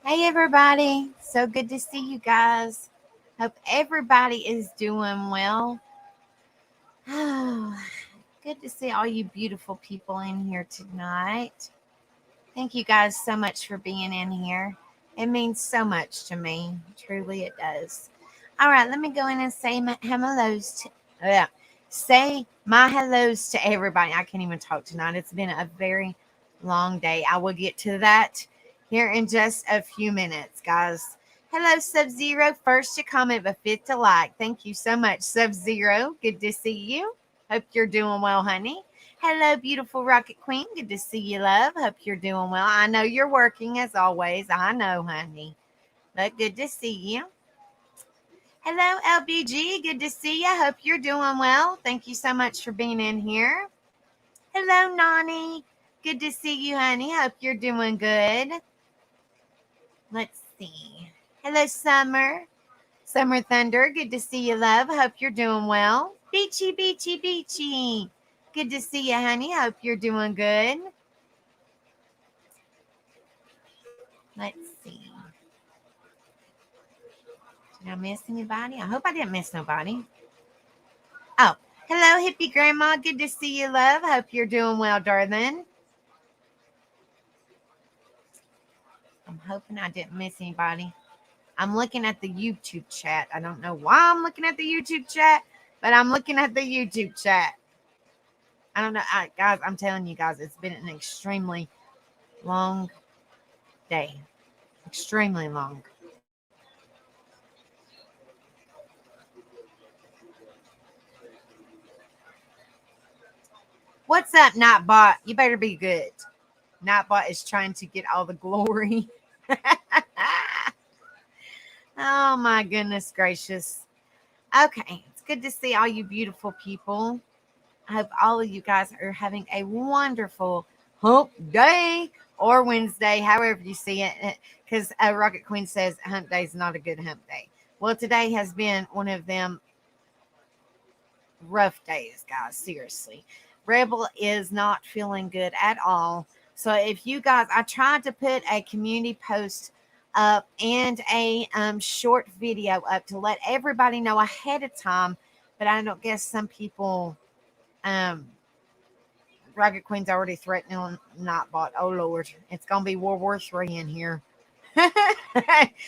Hey, everybody. So good to see you guys. Hope everybody is doing well. Oh, good to see all you beautiful people in here tonight. Thank you guys so much for being in here. It means so much to me. Truly, it does. All right, let me go in and say my hellos. Say my hellos to everybody. I can't even talk tonight. It's been a very long day. I will get to that here in just a few minutes, guys. Hello, Sub Zero. First to comment, but fifth to like. Thank you so much, Sub Zero. Good to see you. Hope you're doing well, honey. Hello, beautiful Rocket Queen. Good to see you, love. Hope you're doing well. I know you're working as always. I know, honey. But good to see you. Hello, LBG. Good to see you. Hope you're doing well. Thank you so much for being in here. Hello, Nani. Good to see you, honey. Hope you're doing good. Let's see. Hello, Summer. Summer Thunder. Good to see you, love. Hope you're doing well. Beachy, Beachy, Beachy. Good to see you, honey. Hope you're doing good. Let's see. Did I miss anybody? I hope I didn't miss nobody. Oh, hello, hippie grandma. Good to see you, love. Hope you're doing well, darling. I'm hoping I didn't miss anybody. I'm looking at the YouTube chat. I don't know why I'm looking at the YouTube chat, but I'm looking at the YouTube chat. I don't know. Guys, I'm telling you guys, it's been an extremely long day. Extremely long. What's up, Nightbot? You better be good. Nightbot is trying to get all the glory. Oh my goodness gracious. Okay, it's good to see all you beautiful people. I hope all of you guys are having a wonderful hump day or Wednesday, however you see it. Because Rocket Queen says hump day is not a good hump day. Well, today has been one of them rough days, guys. Seriously. Rebel is not feeling good at all. So if you guys, I tried to put a community post up and a short video up to let everybody know ahead of time, but I don't guess some people, um, Rocket Queen's already threatening Nightbot. Oh Lord, it's gonna be World War III in here.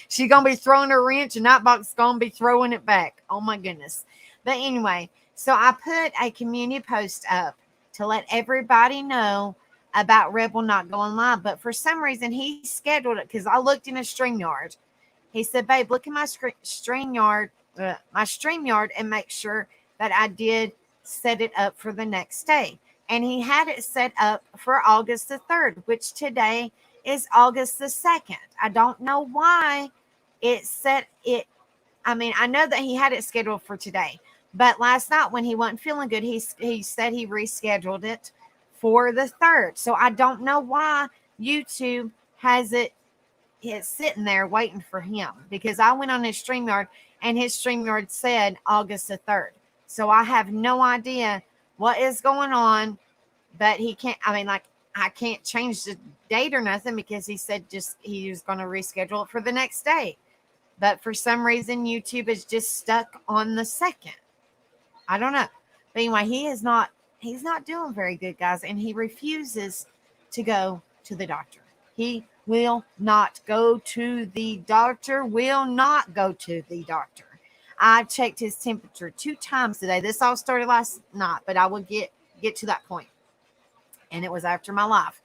She's gonna be throwing a wrench, and Nightbot's gonna be throwing it back. Oh my goodness. But anyway, so I put a community post up to let everybody know about Rebel not going live. But for some reason, he scheduled it because I looked in his StreamYard. He said, "Babe, look at my StreamYard, and make sure that I did set it up for the next day." And he had it set up for August the 3rd, which today is August the 2nd. I don't know why it set it. I mean, I know that he had it scheduled for today, but last night when he wasn't feeling good, he said he rescheduled it for the 3rd. So I don't know why YouTube has it's sitting there waiting for him, because I went on his StreamYard and his StreamYard said August the 3rd. So I have no idea what is going on, but he can't, I mean, like, I can't change the date or nothing because he said just he was going to reschedule it for the next day. But for some reason, YouTube is just stuck on the 2nd. I don't know. But anyway, he's not doing very good, guys, and he refuses to go to the doctor. He will not go to the doctor, will not go to the doctor. I checked his temperature 2 times today. This all started last night, but I will get to that point. And it was after my life.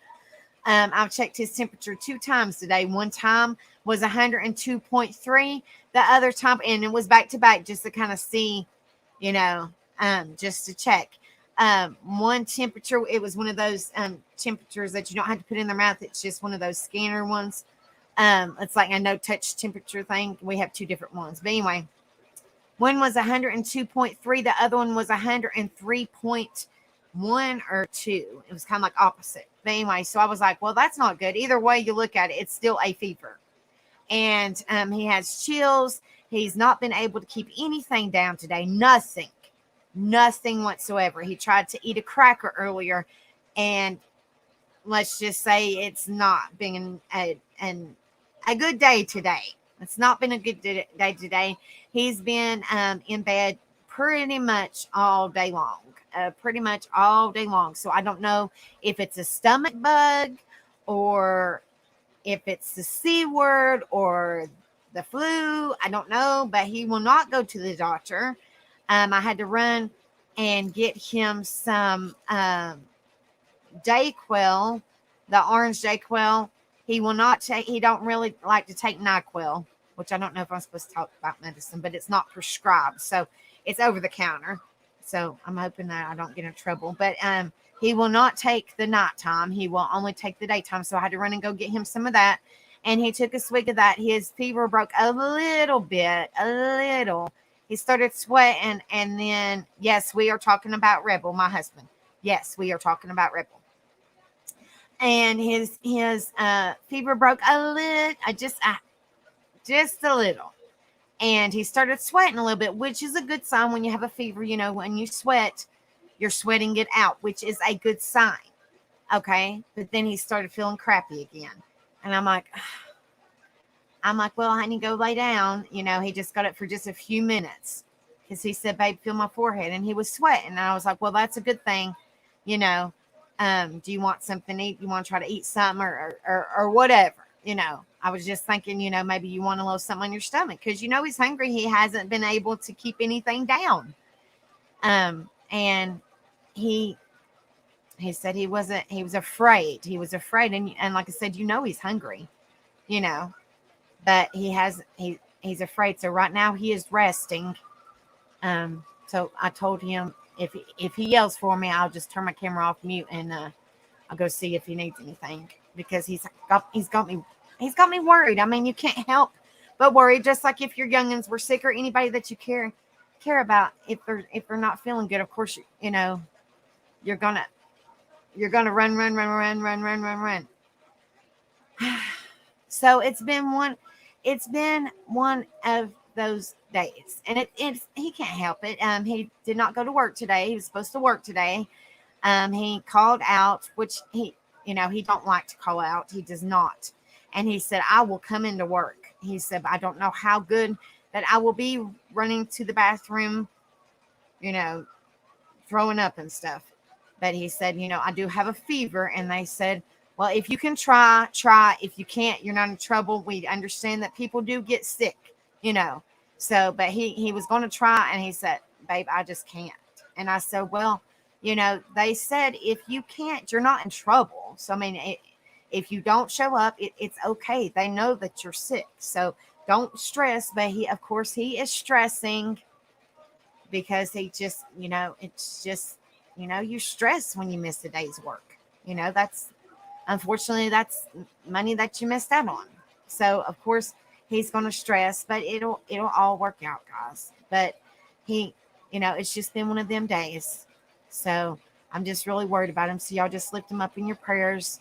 I've checked his temperature 2 times today. One time was 102.3. The other time, and it was back to back just to kind of see, you know, just to check. One temperature, it was one of those temperatures that you don't have to put in their mouth. It's just one of those scanner ones. It's like a no touch temperature thing. We have two different ones. But anyway, one was 102.3. The other one was 103.1 or 2. It was kind of like opposite. But anyway, so I was like, well, that's not good. Either way you look at it, it's still a fever. And he has chills. He's not been able to keep anything down today. Nothing whatsoever. He tried to eat a cracker earlier, and let's just say it's not being a good day today. It's not been a good day today. He's been in bed pretty much all day long. Pretty much all day long. So I don't know if it's a stomach bug or if it's the C word or the flu. I don't know, but he will not go to the doctor. I had to run and get him some Dayquil, the orange Dayquil. He will not take, he don't really like to take NyQuil, which I don't know if I'm supposed to talk about medicine, but it's not prescribed. So it's over the counter. So I'm hoping that I don't get in trouble. But he will not take the nighttime. He will only take the daytime. So I had to run and go get him some of that. And he took a swig of that. His fever broke a little bit, a little. He started sweating. And then, yes, we are talking about Rebel, my husband. Yes, we are talking about Rebel. And his fever broke a little, just a little. And he started sweating a little bit, which is a good sign when you have a fever. You know, when you sweat, you're sweating it out, which is a good sign. Okay. But then he started feeling crappy again. And I'm like, well, honey, go lay down. You know, he just got up for just a few minutes because he said, babe, feel my forehead. And he was sweating. And I was like, well, that's a good thing. You know, do you want something to eat? You want to try to eat something or whatever? You know, I was just thinking, you know, maybe you want a little something on your stomach because, you know, he's hungry. He hasn't been able to keep anything down. And he said he was afraid. He was afraid. And like I said, you know, he's hungry, you know, but he's afraid. So right now he is resting. So I told him if he yells for me, I'll just turn my camera off mute and I'll go see if he needs anything because he's got me worried. I mean, you can't help but worry. Just like if your youngins were sick or anybody that you care about, if they're not feeling good, of course, you know, you're gonna run. So it's been one of those days, and he can't help it. He did not go to work today. He was supposed to work today. He called out, which he don't like to call out. He does not. And he said, I will come into work. He said, I don't know how good that I will be running to the bathroom, you know, throwing up and stuff. But he said, you know, I do have a fever. And they said, well, if you can try. If you can't, you're not in trouble. We understand that people do get sick, you know. So, but he was going to try. And he said, babe, I just can't. And I said, well, you know, they said if you can't, you're not in trouble. So, I mean, if you don't show up, it's okay. They know that you're sick. So don't stress. But of course, he is stressing because he just, you know, it's just, you know, you stress when you miss a day's work. You know, unfortunately, that's money that you missed out on. So, of course, he's going to stress, but it'll all work out, guys. But you know, it's just been one of them days. So I'm just really worried about him. So y'all just lift him up in your prayers.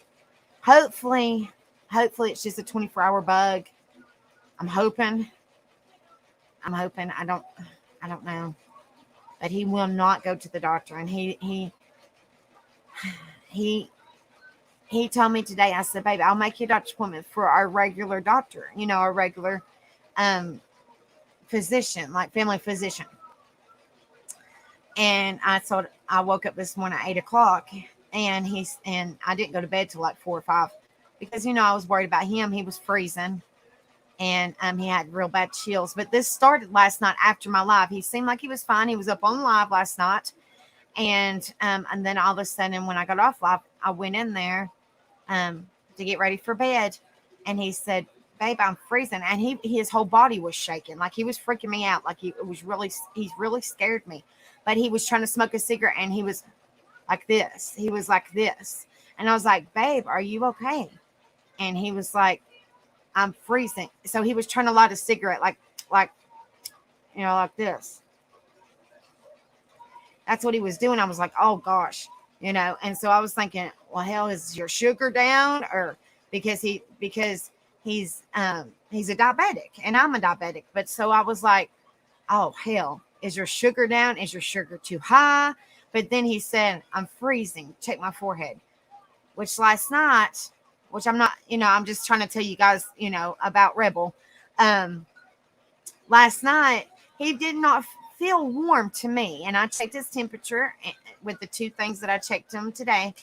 Hopefully it's just a 24-hour bug. I'm hoping. I don't know. But he will not go to the doctor. And he told me today, I said, baby, I'll make you a doctor's appointment for our regular doctor, you know, our regular physician, like family physician. And I woke up this morning at 8:00 and I didn't go to bed till like 4 or 5 because, you know, I was worried about him. He was freezing and he had real bad chills. But this started last night after my live. He seemed like he was fine. He was up on live last night. And then all of a sudden when I got off live, I went in there to get ready for bed. And he said, babe, I'm freezing. And his whole body was shaking. Like he was freaking me out. Like he's really scared me. But he was trying to smoke a cigarette and he was like this. He was like this. And I was like, babe, are you okay? And he was like, I'm freezing. So he was trying to light a cigarette like, you know, like this. That's what he was doing. I was like, oh gosh, you know. And so I was thinking, well, hell, is your sugar down? Or because he's a diabetic and I'm a diabetic. But so I was like, oh hell, is your sugar down? Is your sugar too high? But then he said, I'm freezing. Check my forehead. Which last night which I'm not, I'm just trying to tell you guys, about Rebel. Um, Last night, he did not feel warm to me. And I checked his temperature with the two things that I checked him today.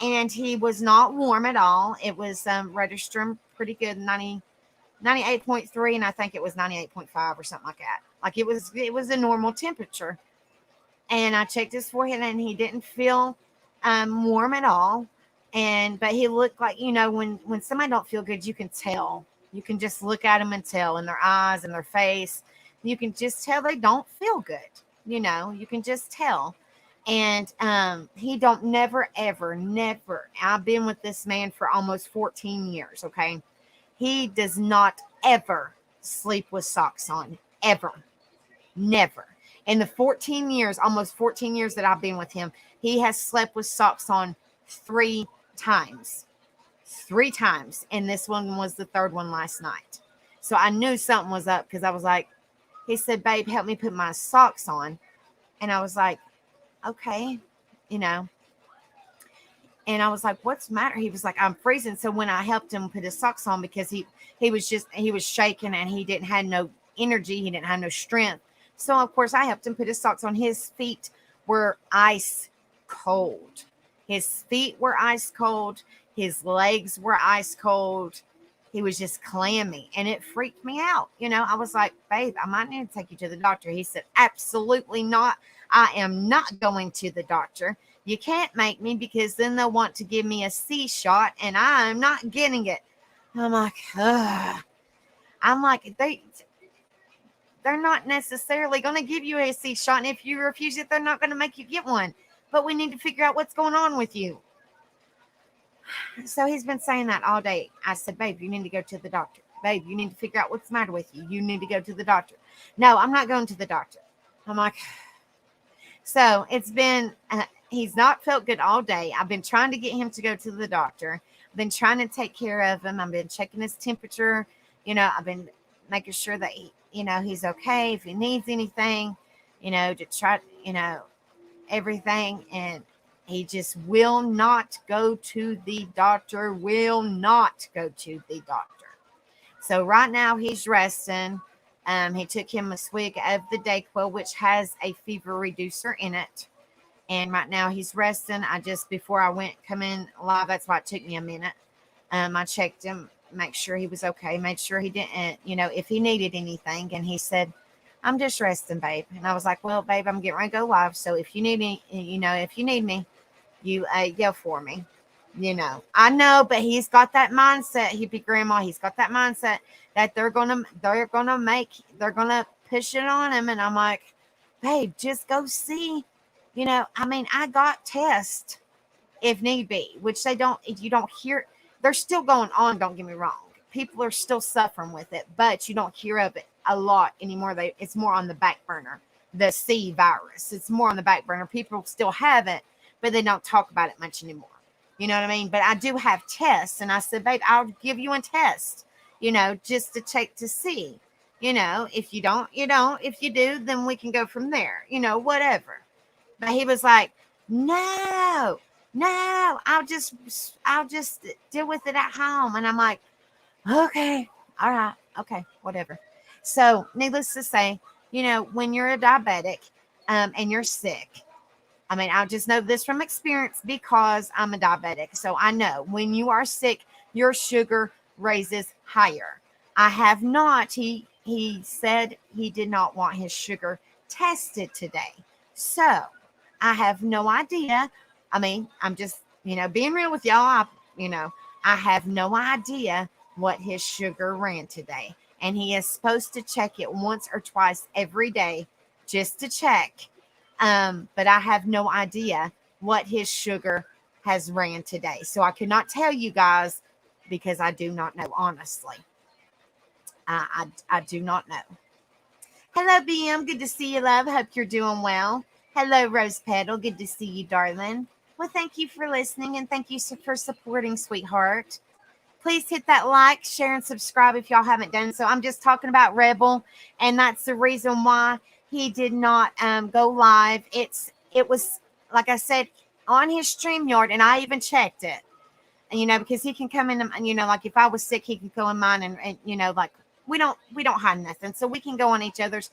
And he was not warm at all. It was registering pretty good, 98.3, and I think it was 98.5 or something like that. Like it was a normal temperature. And I checked his forehead, and he didn't feel warm at all. But he looked like, when somebody don't feel good, you can tell. You can just look at them and tell in their eyes and their face. You can just tell they don't feel good. You can just tell. And he don't never, ever, never. I've been with this man for almost 14 years. Okay. He does not ever sleep with socks on. Ever. Never. In the 14 years, almost 14 years that I've been with him, he has slept with socks on 3 times. 3 times. And this one was the third one last night. So I knew something was up because I was like, he said, babe, help me put my socks on. And I was like, okay, And I was like, what's the matter? He was like, I'm freezing. So when I helped him put his socks on, because he was shaking and he didn't have no energy. He didn't have no strength. So of course I helped him put his socks on. His feet were ice cold. His feet were ice cold. His legs were ice cold. He was just clammy, and it freaked me out. I was like, babe, I might need to take you to the doctor. He said, absolutely not. I am not going to the doctor. You can't make me, because then they'll want to give me a C shot, and I'm not getting it. I'm like, ugh. I'm like, they're not necessarily going to give you a C shot. And if you refuse it, they're not going to make you get one. But we need to figure out what's going on with you. So he's been saying that all day. I said, babe, you need to go to the doctor. Babe, you need to figure out what's the matter with you. You need to go to the doctor. No, I'm not going to the doctor. I'm like, so it's been, he's not felt good all day. I've been trying to get him to go to the doctor. I've been trying to take care of him. I've been checking his temperature. I've been making sure that he's okay. If he needs anything, to try, everything. And he just will not go to the doctor, will not go to the doctor. So right now he's resting. He took him a swig of the Dayquil, which has a fever reducer in it. And right now he's resting. Before I come in live, that's why it took me a minute. I checked him, make sure he was okay, made sure he didn't, if he needed anything. And he said, I'm just resting, babe. And I was like, well, babe, I'm getting ready to go live. So if you need me, you yell for me. I know, but he's got that mindset, hippie grandma. He's got that mindset that they're gonna push it on him. And I'm like, babe, just go see. I got tests if need be, which you don't hear. They're still going on. Don't get me wrong. People are still suffering with it, but you don't hear of it a lot anymore. It's more on the back burner. The C virus. It's more on the back burner. People still have it, but they don't talk about it much anymore. You know what I mean? But I do have tests. And I said, babe, I'll give you a test, just to check to see. If you don't, you don't. If you do, then we can go from there, whatever. But he was like, no, I'll just deal with it at home. And I'm like, okay, all right, okay, whatever. So needless to say, when you're a diabetic and you're sick, I just know this from experience because I'm a diabetic. So I know when you are sick, your sugar raises higher. I have not. He said he did not want his sugar tested today. So I have no idea. I'm just, being real with y'all. I have no idea what his sugar ran today. And he is supposed to check it once or twice every day just to check. But I have no idea what his sugar has ran today. So I could not tell you guys because I do not know, honestly. I do not know. Hello, BM. Good to see you, love. Hope you're doing well. Hello, Rose Petal. Good to see you, darling. Well, thank you for listening, and thank you for supporting, sweetheart. Please hit that like, share, and subscribe if y'all haven't done so. I'm just talking about Rebel, and that's the reason why he did not go live. It was, like I said, on his StreamYard, and I even checked it. because he can come in and, like if I was sick, he can go in mine and like we don't hide nothing. So we can go on each other's,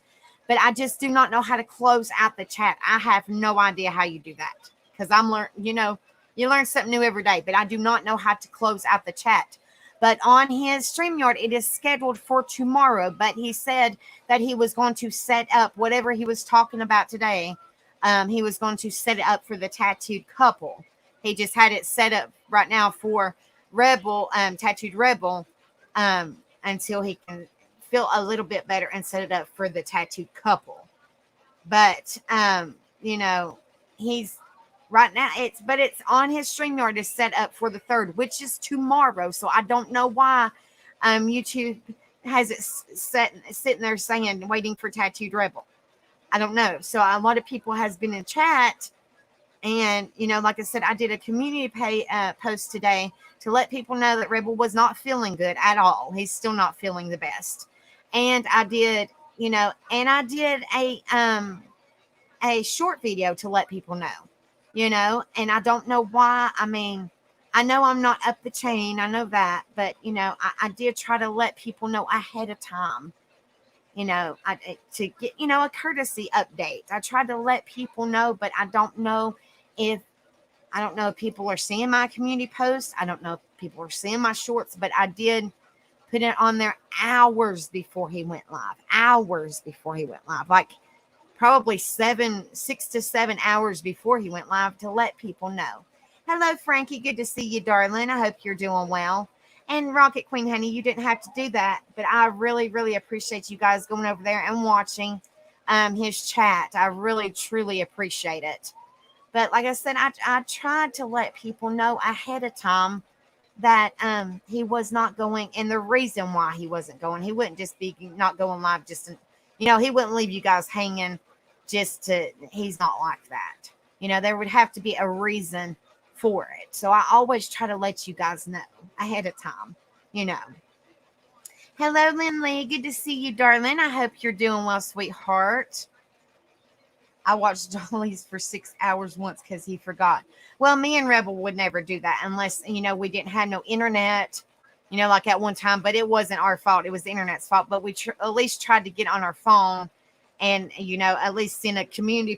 but I just do not know how to close out the chat. I have no idea how you do that because you learn something new every day, but I do not know how to close out the chat. But on his StreamYard, it is scheduled for tomorrow, but he said that he was going to set up whatever he was talking about today. He was going to set it up for the tattooed couple. He just had it set up right now for Rebel, Tattooed Rebel, until he can feel a little bit better and set it up for the tattooed couple. But, he's right now it's on his StreamYard is set up for the 3rd, which is tomorrow. So I don't know why YouTube has it sitting there saying waiting for Tattooed Rebel. I don't know. So a lot of people has been in chat. And, like I said, I did a community post today to let people know that Rebel was not feeling good at all. He's still not feeling the best. And I did, a short video to let people know, and I don't know why. I mean, I know I'm not up the chain. I know that. But, I did try to let people know ahead of time, to get, a courtesy update. I tried to let people know, but I don't know if people are seeing my community posts. I don't know if people are seeing my shorts, but I did put it on there hours before he went live. Like probably 6 to 7 hours before he went live to let people know. Hello, Frankie. Good to see you, darling. I hope you're doing well. And Rocket Queen, honey, you didn't have to do that, but I really, really appreciate you guys going over there and watching his chat. I really, truly appreciate it. But like I said, I tried to let people know ahead of time that he was not going, and the reason why he wasn't going. He wouldn't just be not going live he wouldn't leave you guys hanging he's not like that. There would have to be a reason for it. So I always try to let you guys know ahead of time, Hello, Lindley. Good to see you, darling. I hope you're doing well, sweetheart. I watched Dolly's for 6 hours once because he forgot. Well, me and Rebel would never do that unless, we didn't have no internet, like at one time. But it wasn't our fault. It was the internet's fault. But we at least tried to get on our phone and, at least send a community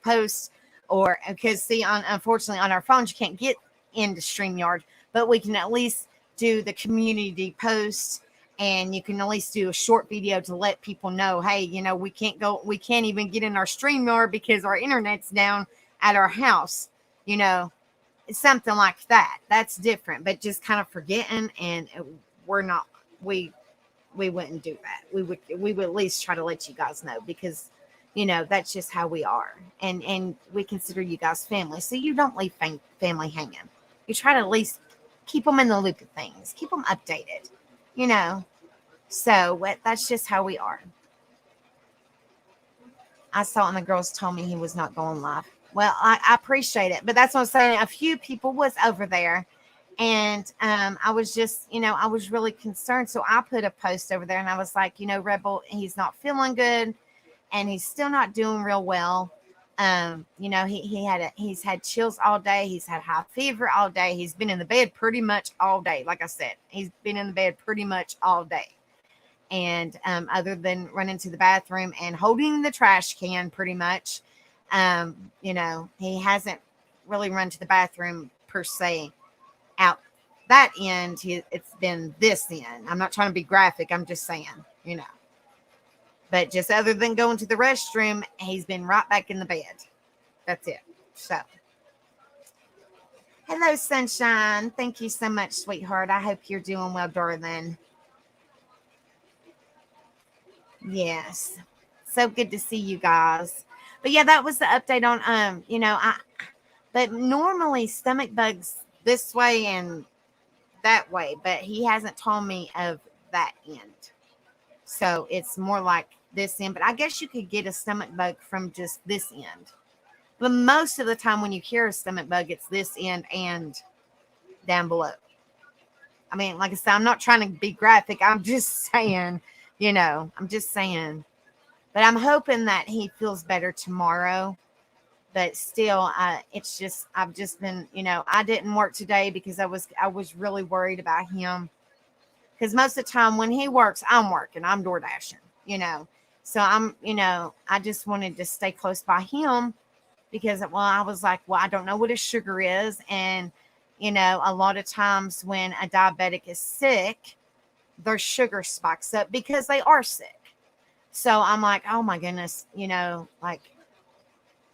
post. Or because, unfortunately, on our phones, you can't get into StreamYard. But we can at least do the community posts. And you can at least do a short video to let people know, hey, we can't even get in our StreamYard because our internet's down at our house. It's something like that. That's different, but just kind of forgetting, and we wouldn't do that. We would at least try to let you guys know because, that's just how we are. And we consider you guys family. So you don't leave family hanging. You try to at least keep them in the loop of things, keep them updated. So that's just how we are. I saw and the girls told me he was not going live. Well, I appreciate it, but that's what I'm saying. A few people was over there, and I was just, I was really concerned. So I put a post over there, and I was like, Rebel, he's not feeling good, and he's still not doing real well. He's had chills all day. He's had high fever all day. He's been in the bed pretty much all day. Like I said, he's been in the bed pretty much all day. And other than running to the bathroom and holding the trash can pretty much, he hasn't really run to the bathroom per se out that end. It's been this end. I'm not trying to be graphic. I'm just saying, But just other than going to the restroom, he's been right back in the bed. That's it. So, hello, Sunshine. Thank you so much, sweetheart. I hope you're doing well, darling. Yes. So good to see you guys. But yeah, that was the update on, but normally stomach bugs this way and that way, but he hasn't told me of that end. So it's more like this end, but I guess you could get a stomach bug from just this end. But most of the time when you hear a stomach bug, it's this end and down below. I mean, like I said, I'm not trying to be graphic. I'm just saying, I'm just saying. But I'm hoping that he feels better tomorrow. but still, it's just, I've just been, I didn't work today because I was really worried about him. Because most of the time when he works, I'm working, I'm door dashing, So I just wanted to stay close by him because, well, I was like, well, I don't know what his sugar is. And, a lot of times when a diabetic is sick, their sugar spikes up because they are sick. So I'm like, oh my goodness, like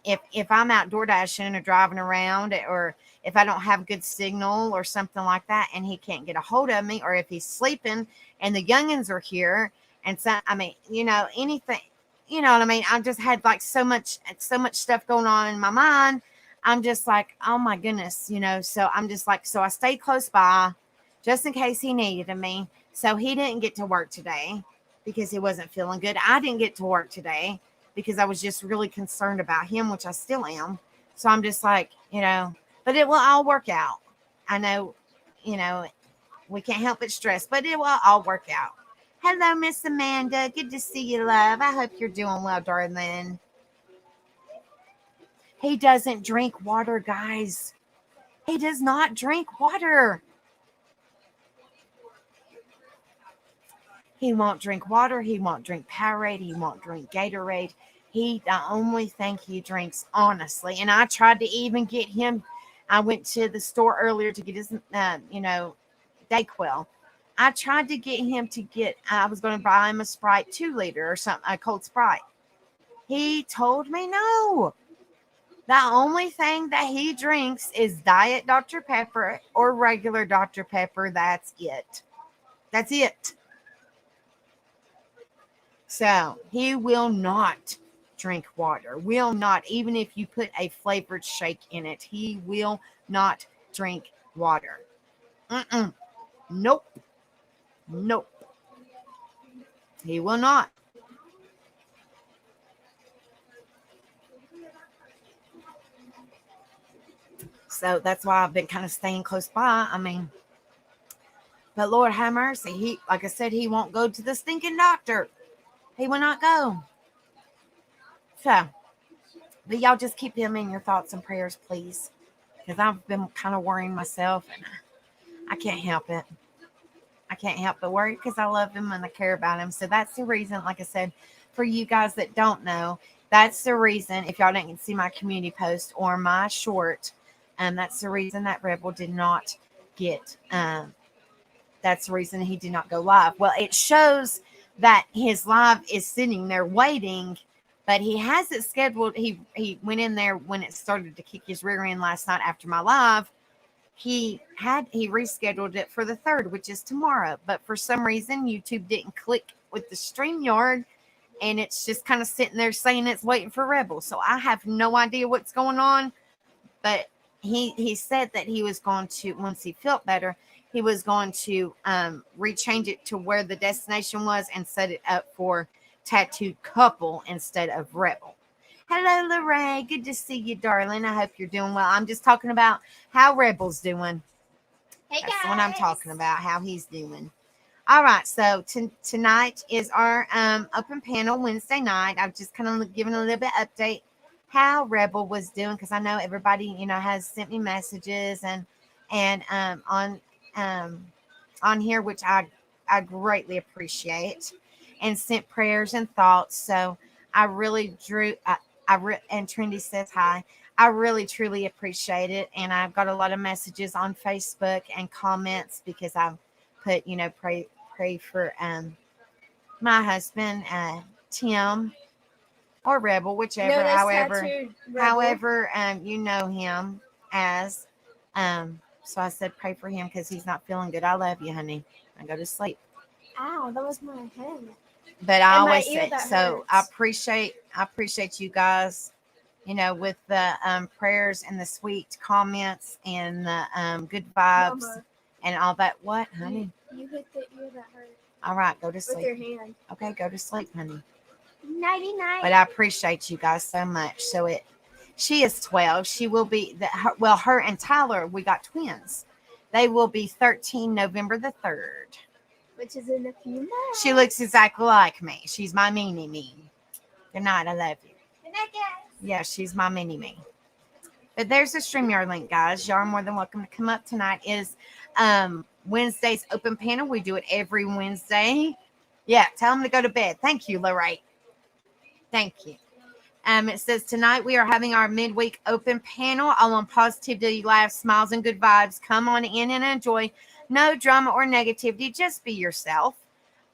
if I'm out door dashing or driving around, or if I don't have good signal or something like that, and he can't get a hold of me, or if he's sleeping and the youngins are here, and so, I mean, anything, you know what I mean? I've just had like so much stuff going on in my mind. I'm just like, oh my goodness, so I'm just like, so I stayed close by just in case he needed me. So he didn't get to work today because he wasn't feeling good. I didn't get to work today because I was just really concerned about him, which I still am. So I'm just like, but it will all work out. I know, we can't help but stress, but it will all work out. Hello, Miss Amanda. Good to see you, love. I hope you're doing well, darling. He doesn't drink water, guys. He does not drink water. He won't drink water. He won't drink Powerade. He won't drink Gatorade. The only thing he drinks, honestly, and I tried to even get him. I went to the store earlier to get his, Dayquil. I tried to get him to I was going to buy him a Sprite 2-liter or something, a cold Sprite. He told me no. The only thing that he drinks is Diet Dr. Pepper or regular Dr. Pepper. That's it. That's it. So he will not drink water. Will not, even if you put a flavored shake in it. He will not drink water. Nope. He will not. So that's why I've been kind of staying close by. I mean, but Lord have mercy. He, like I said, he won't go to the stinking doctor. He will not go. So, but y'all just keep him in your thoughts and prayers, please. Because I've been kind of worrying myself, and I can't help it. I can't help but worry because I love him and I care about him. So that's the reason, like I said, for you guys that don't know, that's the reason, if y'all didn't see my community post or my short, that's the reason that Rebel did not get, that's the reason he did not go live. Well, it shows that his live is sitting there waiting, but he has it scheduled. He went in there when it started to kick his rear end last night after my live. He rescheduled it for the 3rd, which is tomorrow. But for some reason, YouTube didn't click with the StreamYard, and it's just kind of sitting there saying it's waiting for Rebel. So I have no idea what's going on. But he said that he was going to, once he felt better, he was going to rechange it to where the destination was and set it up for Tattooed Couple instead of Rebel. Hello, Lorraine. Good to see you, darling. I hope you're doing well. I'm just talking about how Rebel's doing. Hey, That's guys. what I'm talking about, how he's doing. All right, so tonight is our open panel Wednesday night. I'm just kind of giving a little bit update how Rebel was doing, because I know everybody, has sent me messages and on here, which I greatly appreciate, and sent prayers and thoughts. So I really and Trendy says hi. I really truly appreciate it, and I've got a lot of messages on Facebook and comments because I've put, pray for my husband, Tim, or Rebel, whichever, however you know him as. So I said pray for him because he's not feeling good. I love you, honey. I go to sleep. Ow, that was my head. But I And always my ear, say that so. hurts. I appreciate you guys, with the prayers and the sweet comments and the good vibes Mama, and all that. What, honey? you hit the ear that hurt All right, go to with sleep. your hand. Okay, go to sleep, honey. Nighty night. But I appreciate you guys so much. So she is 12. She will be her and Tyler, we got twins. They will be 13 November the 3rd. Which is in a few months. She looks exactly like me. She's my meanie. Good night. I love you. Good night, guys. Yeah, she's my mini me. But there's a StreamYard link, guys. Y'all are more than welcome to come up. Tonight is Wednesday's open panel. We do it every Wednesday. Yeah, tell them to go to bed. Thank you, Lorraine. Thank you. It says tonight we are having our midweek open panel all on positivity, laughs, smiles, and good vibes. Come on in and enjoy. No drama or negativity. Just be yourself.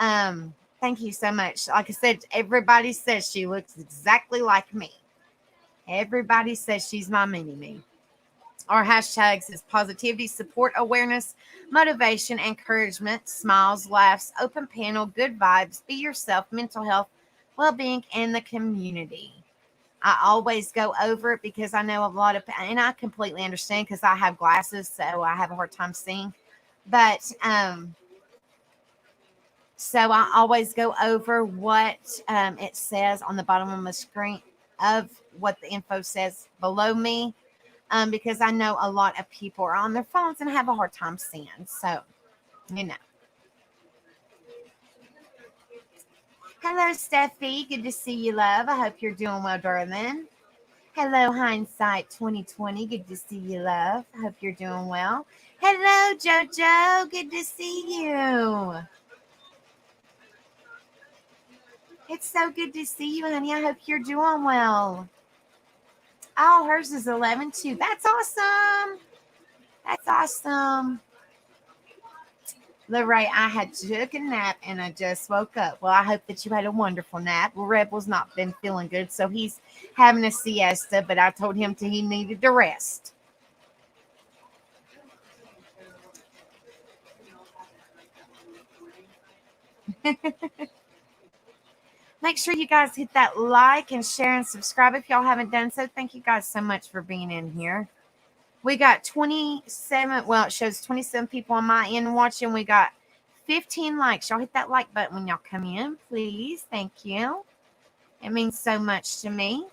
Thank you so much. Like I said, everybody says she looks exactly like me. Everybody says she's my mini me. Our hashtags is positivity, support, awareness, motivation, encouragement, smiles, laughs, open panel, good vibes, be yourself, mental health, well-being, and the community. I always go over it because I know a lot of, and I completely understand because I have glasses, so I have a hard time seeing. But so I always go over what it says on the bottom of my screen of what the info says below me, because I know a lot of people are on their phones and have a hard time seeing. So, you know. Hello, Steffi. Good to see you, love. I hope you're doing well, darling. Hello, Hindsight 2020. Good to see you, love. I hope you're doing well. Hello, JoJo. Good to see you. It's so good to see you, honey. I hope you're doing well. Oh, hers is 11 too. That's awesome. That's awesome. Lorraine, I had took a nap and I just woke up. Well, I hope that you had a wonderful nap. Well, Rebel's not been feeling good, so he's having a siesta, but I told him he needed to rest. Make sure you guys hit that like and share and subscribe if y'all haven't done so. Thank you guys so much for being in here. We got 27, well, it shows 27 people on my end watching. We got 15 likes. Y'all hit that like button when y'all come in, please. Thank you. It means so much to me.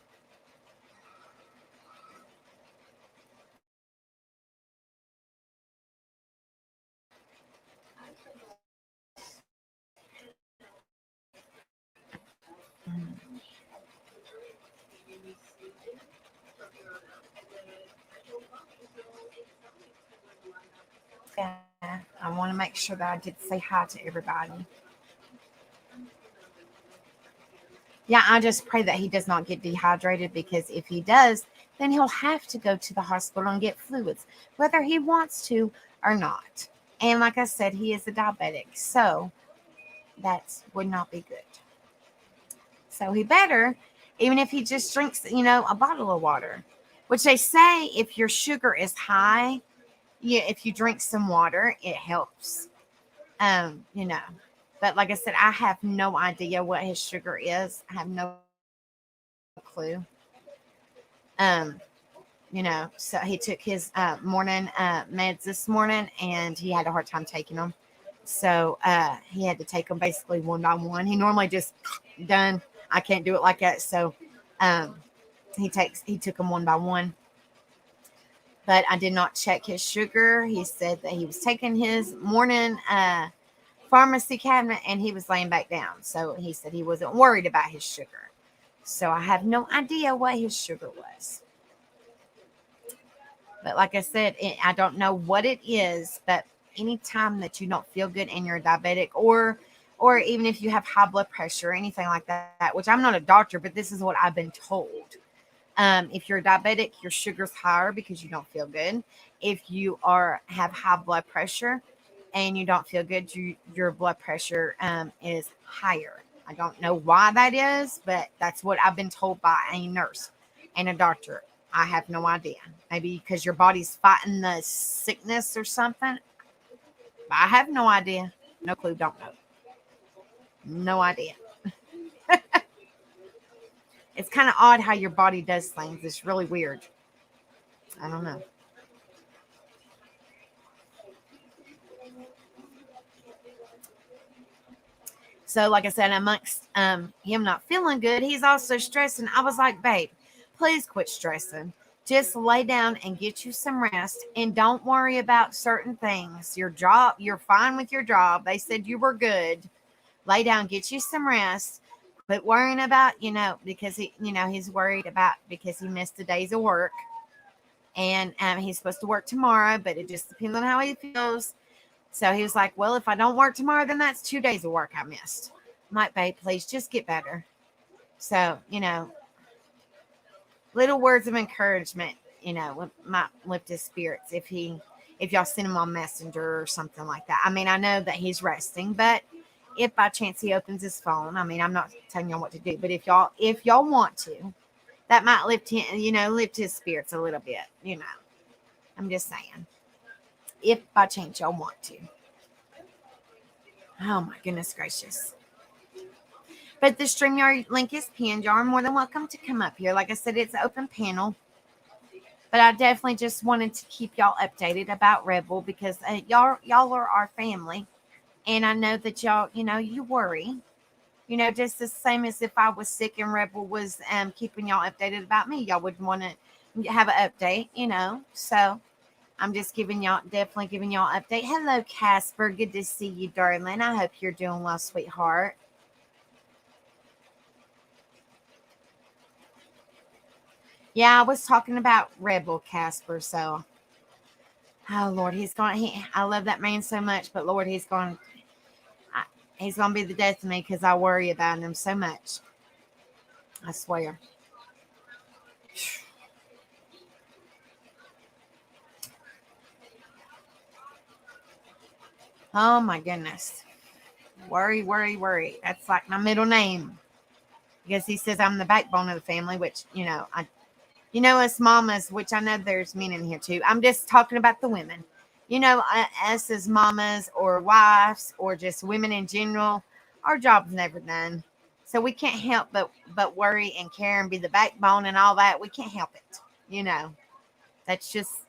Yeah, I want to make sure that I did say hi to everybody. Yeah, I just pray that he does not get dehydrated, because if he does, then he'll have to go to the hospital and get fluids, whether he wants to or not. And like I said, he is a diabetic, so that would not be good. So he better, even if he just drinks, a bottle of water, which they say if your sugar is high, yeah, if you drink some water, it helps. You know. But like I said, I have no idea what his sugar is. I have no clue. Um, so he took his morning meds this morning and he had a hard time taking them. So he had to take them basically one by one. He normally just done. I can't do it like that. So he took them one by one. But I did not check his sugar. He said that he was taking his morning pharmacy cabinet and he was laying back down. So he said he wasn't worried about his sugar. So I have no idea what his sugar was. But like I said, I don't know what it is, but anytime that you don't feel good and you're diabetic, or even if you have high blood pressure or anything like that, which I'm not a doctor, but this is what I've been told. If you're diabetic, your sugar's higher because you don't feel good. If you have high blood pressure and you don't feel good, your blood pressure is higher. I don't know why that is, but that's what I've been told by a nurse and a doctor. I have no idea. Maybe because your body's fighting the sickness or something. But I have no idea. No clue. Don't know. No idea. It's kind of odd how your body does things. It's really weird. I don't know. So, like I said, amongst him not feeling good, he's also stressing. I was like, babe, please quit stressing. Just lay down and get you some rest, and don't worry about certain things. Your job, you're fine with your job. They said you were good. Lay down, get you some rest. quit worrying about, because he's worried about because he missed the days of work. And he's supposed to work tomorrow, but it just depends on how he feels. So he was like, well, if I don't work tomorrow, then that's 2 days of work I missed. I'm like, babe, please just get better. So, little words of encouragement, might lift his spirits if y'all send him on Messenger or something like that. I mean, I know that he's resting, but if by chance he opens his phone, I mean, I'm not telling y'all what to do, but if y'all want to, that might lift him, lift his spirits a little bit, I'm just saying. If by chance y'all want to. Oh my goodness gracious. But the StreamYard link is pinned. Y'all are more than welcome to come up here. Like I said, it's an open panel. But I definitely just wanted to keep y'all updated about Rebel because y'all are our family. And I know that y'all, you worry. Just the same as if I was sick and Rebel was keeping y'all updated about me. Y'all would want to have an update, So I'm just definitely giving y'all an update. Hello, Casper. Good to see you, darling. I hope you're doing well, sweetheart. Yeah, I was talking about Rebel, Casper. So, oh Lord, I love that man so much, but Lord, he's going to be the death of me because I worry about him so much. I swear. Oh my goodness. Worry, worry, worry. That's like my middle name. Because he says I'm the backbone of the family, which, us mamas, which I know there's men in here too. I'm just talking about the women. Us as mamas or wives or just women in general, our job's never done. So we can't help but worry and care and be the backbone and all that. We can't help it. That's just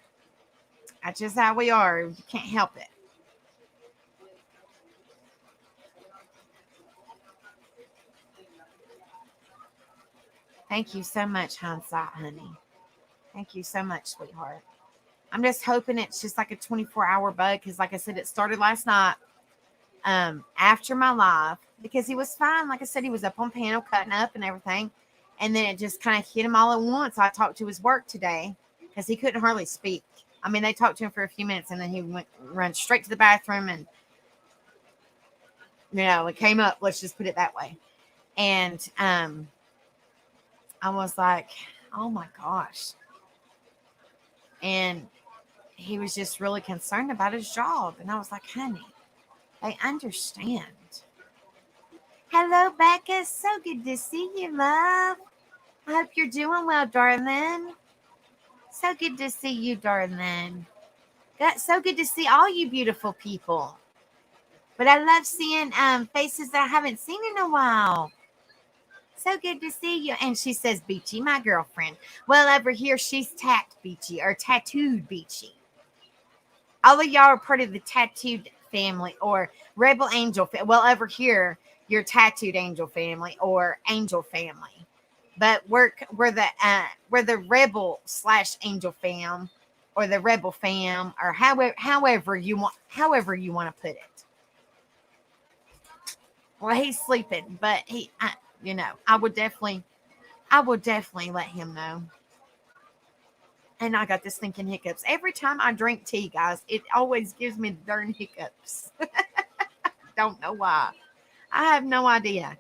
how we are. You can't help it. Thank you so much, hindsight, honey. Thank you so much, sweetheart. I'm just hoping it's just like a 24-hour bug because, like I said, it started last night after my live because he was fine. Like I said, he was up on panel cutting up and everything. And then it just kind of hit him all at once. I talked to his work today because he couldn't hardly speak. I mean, they talked to him for a few minutes and then he run straight to the bathroom and, it came up. Let's just put it that way. And I was like, oh my gosh. And he was just really concerned about his job. And I was like, honey, I understand. Hello, Becca. So good to see you, love. I hope you're doing well, darling. So good to see you, darling. So good to see all you beautiful people. But I love seeing faces that I haven't seen in a while. So good to see you. And she says, Beachy, my girlfriend. Well, over here, she's Beachy or Tattooed Beachy. All of y'all are part of the Tattooed family or Rebel Angel. Well, over here, you're Tattooed Angel family or Angel family. But we're the Rebel / Angel fam or the Rebel fam or however you want to put it. Well, he's sleeping, but I would definitely let him know. And I got this thinking hiccups. Every time I drink tea, guys, it always gives me darn hiccups. Don't know why. I have no idea.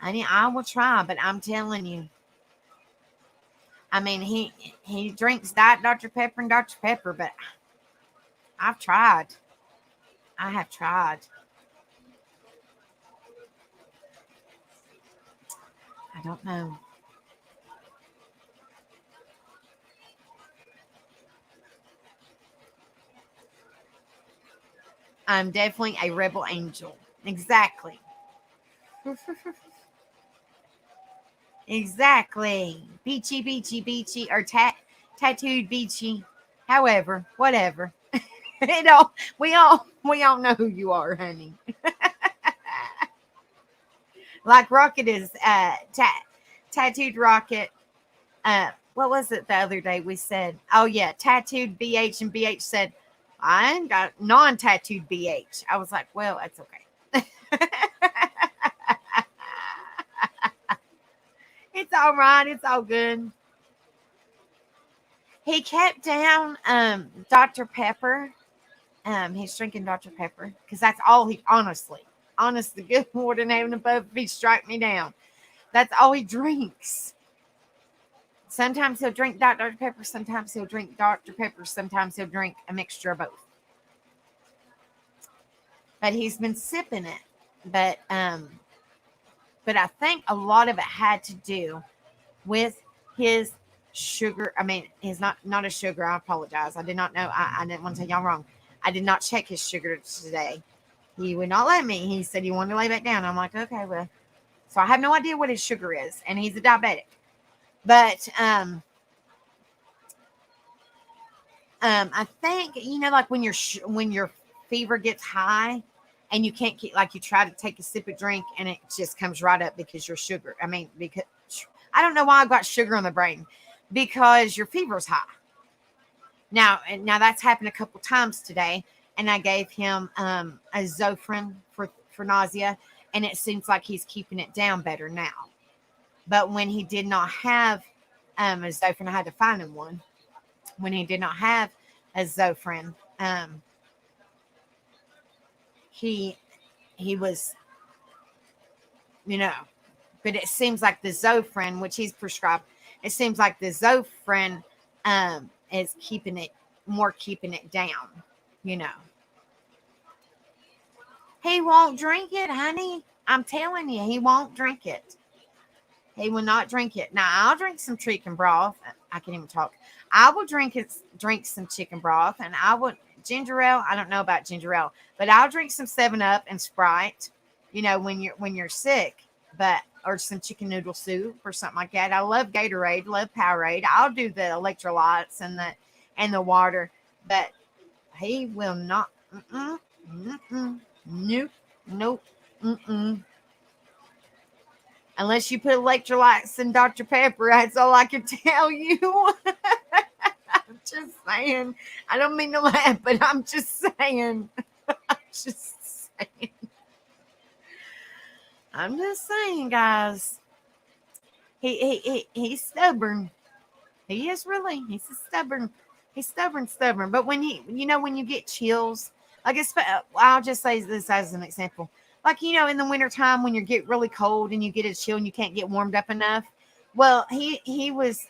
I will try, but I'm telling you. I mean, he drinks Diet Dr. Pepper and Dr. Pepper, but I've tried. I have tried. I don't know. I'm definitely a Rebel Angel. Exactly. Exactly. Beachy, beachy, beachy, or tattooed beachy. However, whatever. We all know who you are, honey. Like Rocket is tattooed Rocket. What was it the other day we said? Oh yeah, tattooed BH, and BH said, I ain't got non-tattooed BH. I was like, well, that's okay. It's all right. It's all good. He kept down Dr. Pepper. He's drinking Dr. Pepper because that's all he honest the good Lord in heaven above, if he strike me down. That's all he drinks. Sometimes he'll drink Dr. Pepper, sometimes he'll drink Dr. Pepper, sometimes he'll drink a mixture of both. But he's been sipping it. But I think a lot of it had to do with his sugar. I mean, he's not a sugar. I apologize. I did not know. I didn't want to tell y'all wrong. I did not check his sugar today. He would not let me. He said he wanted to lay back down. I'm like, okay, well. So I have no idea what his sugar is, and he's a diabetic. But I think like when your fever gets high, and you can't keep, like, you try to take a sip of drink, and it just comes right up because your sugar. I mean, because I don't know why I got sugar on the brain, because your fever's high. Now that's happened a couple times today, and I gave him a Zofran for nausea, and it seems like he's keeping it down better now. But when he did not have a Zofran, I had to find him one. When he did not have a Zofran, he was, but it seems like the Zofran, which he's prescribed, it seems like the Zofran is keeping it down, He won't drink it, honey. I'm telling you, he won't drink it. He will not drink it. Now, I'll drink some chicken broth. I can't even talk. I will drink some chicken broth, and I would ginger ale. I don't know about ginger ale, but I'll drink some 7-Up and Sprite, when you're sick, or some chicken noodle soup or something like that. I love Gatorade, love Powerade. I'll do the electrolytes and the water, but he will not. Nope. Unless you put electrolytes in Dr. Pepper, that's all I can tell you. I'm just saying. I don't mean to laugh, but I'm just saying. I'm just saying, guys. He's stubborn. He is really. He's stubborn. He's stubborn. But when when you get chills, I'll just say this as an example. Like, in the wintertime when you get really cold and you get a chill and you can't get warmed up enough. Well, he was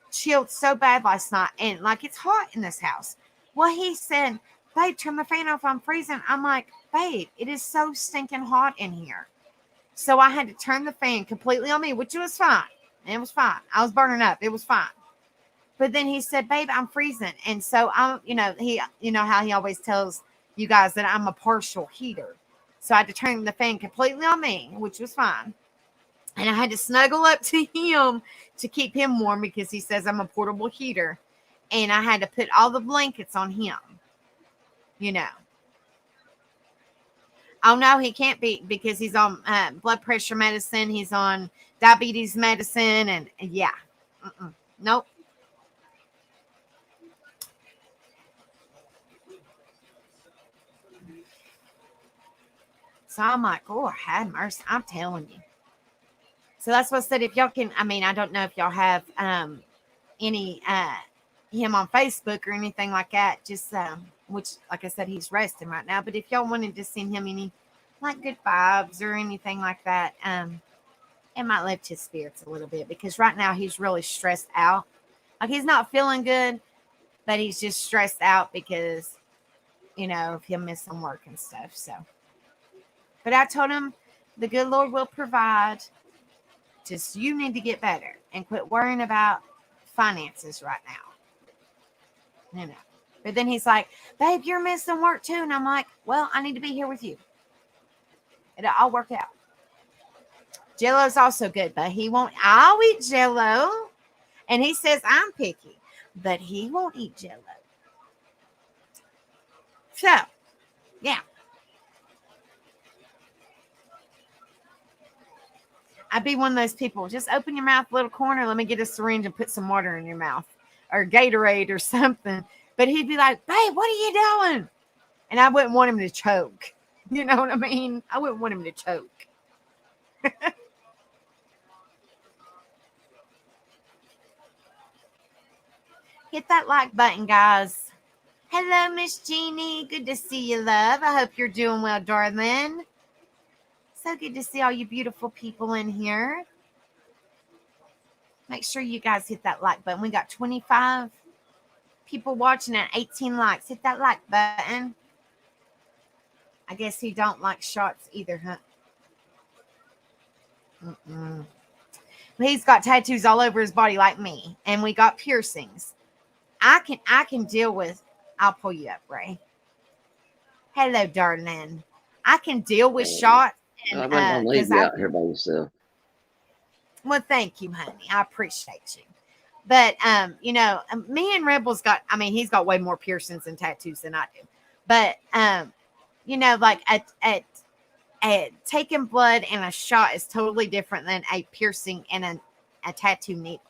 chilled so bad last night, and like, it's hot in this house. Well, he said, babe, turn the fan off. I'm freezing. I'm like, babe, it is so stinking hot in here. So I had to turn the fan completely on me, which was fine. It was fine. I was burning up. It was fine. But then he said, babe, I'm freezing. And so I'm, how he always tells you guys that I'm a partial heater. So I had to turn the fan completely on me, which was fine. And I had to snuggle up to him to keep him warm because he says I'm a portable heater. And I had to put all the blankets on him, Oh, no, he can't be, because he's on blood pressure medicine. He's on diabetes medicine. And yeah, nope. So I'm like, oh, have mercy. I'm telling you. So that's what I said. If y'all can, I don't know if y'all have any him on Facebook or anything like that. Just which, like I said, he's resting right now. But if y'all wanted to send him any like good vibes or anything like that, it might lift his spirits a little bit, because right now he's really stressed out. Like, he's not feeling good, but he's just stressed out because of him missing work and stuff. So. But I told him the good Lord will provide. Just you need to get better and quit worrying about finances right now. But then he's like, babe, you're missing work too. And I'm like, well, I need to be here with you. It'll all work out. Jello's also good, but he won't. I'll eat Jello. And he says I'm picky, but he won't eat Jello. So, yeah. I'd be one of those people. Just open your mouth a little corner. Let me get a syringe and put some water in your mouth, or Gatorade or something. But he'd be like, babe, what are you doing? And I wouldn't want him to choke. You know what I mean? I wouldn't want him to choke. Hit that like button, guys. Hello, Miss Jeannie. Good to see you, love. I hope you're doing well, darling. So good to see all you beautiful people in here. Make sure you guys hit that like button. We got 25 people watching and 18 likes. Hit that like button. I guess he don't like shots either, huh? Mm-mm. He's got tattoos all over his body like me, and we got piercings. I can deal with. I'll pull you up, Ray. Hello, darling. I can deal with shots, I and wasn't gonna leave because you out here by yourself. well, thank you, honey. I appreciate you. But me and Rebel's got. I mean, he's got way more piercings and tattoos than I do. But like at taking blood and a shot is totally different than a piercing and a tattoo needle.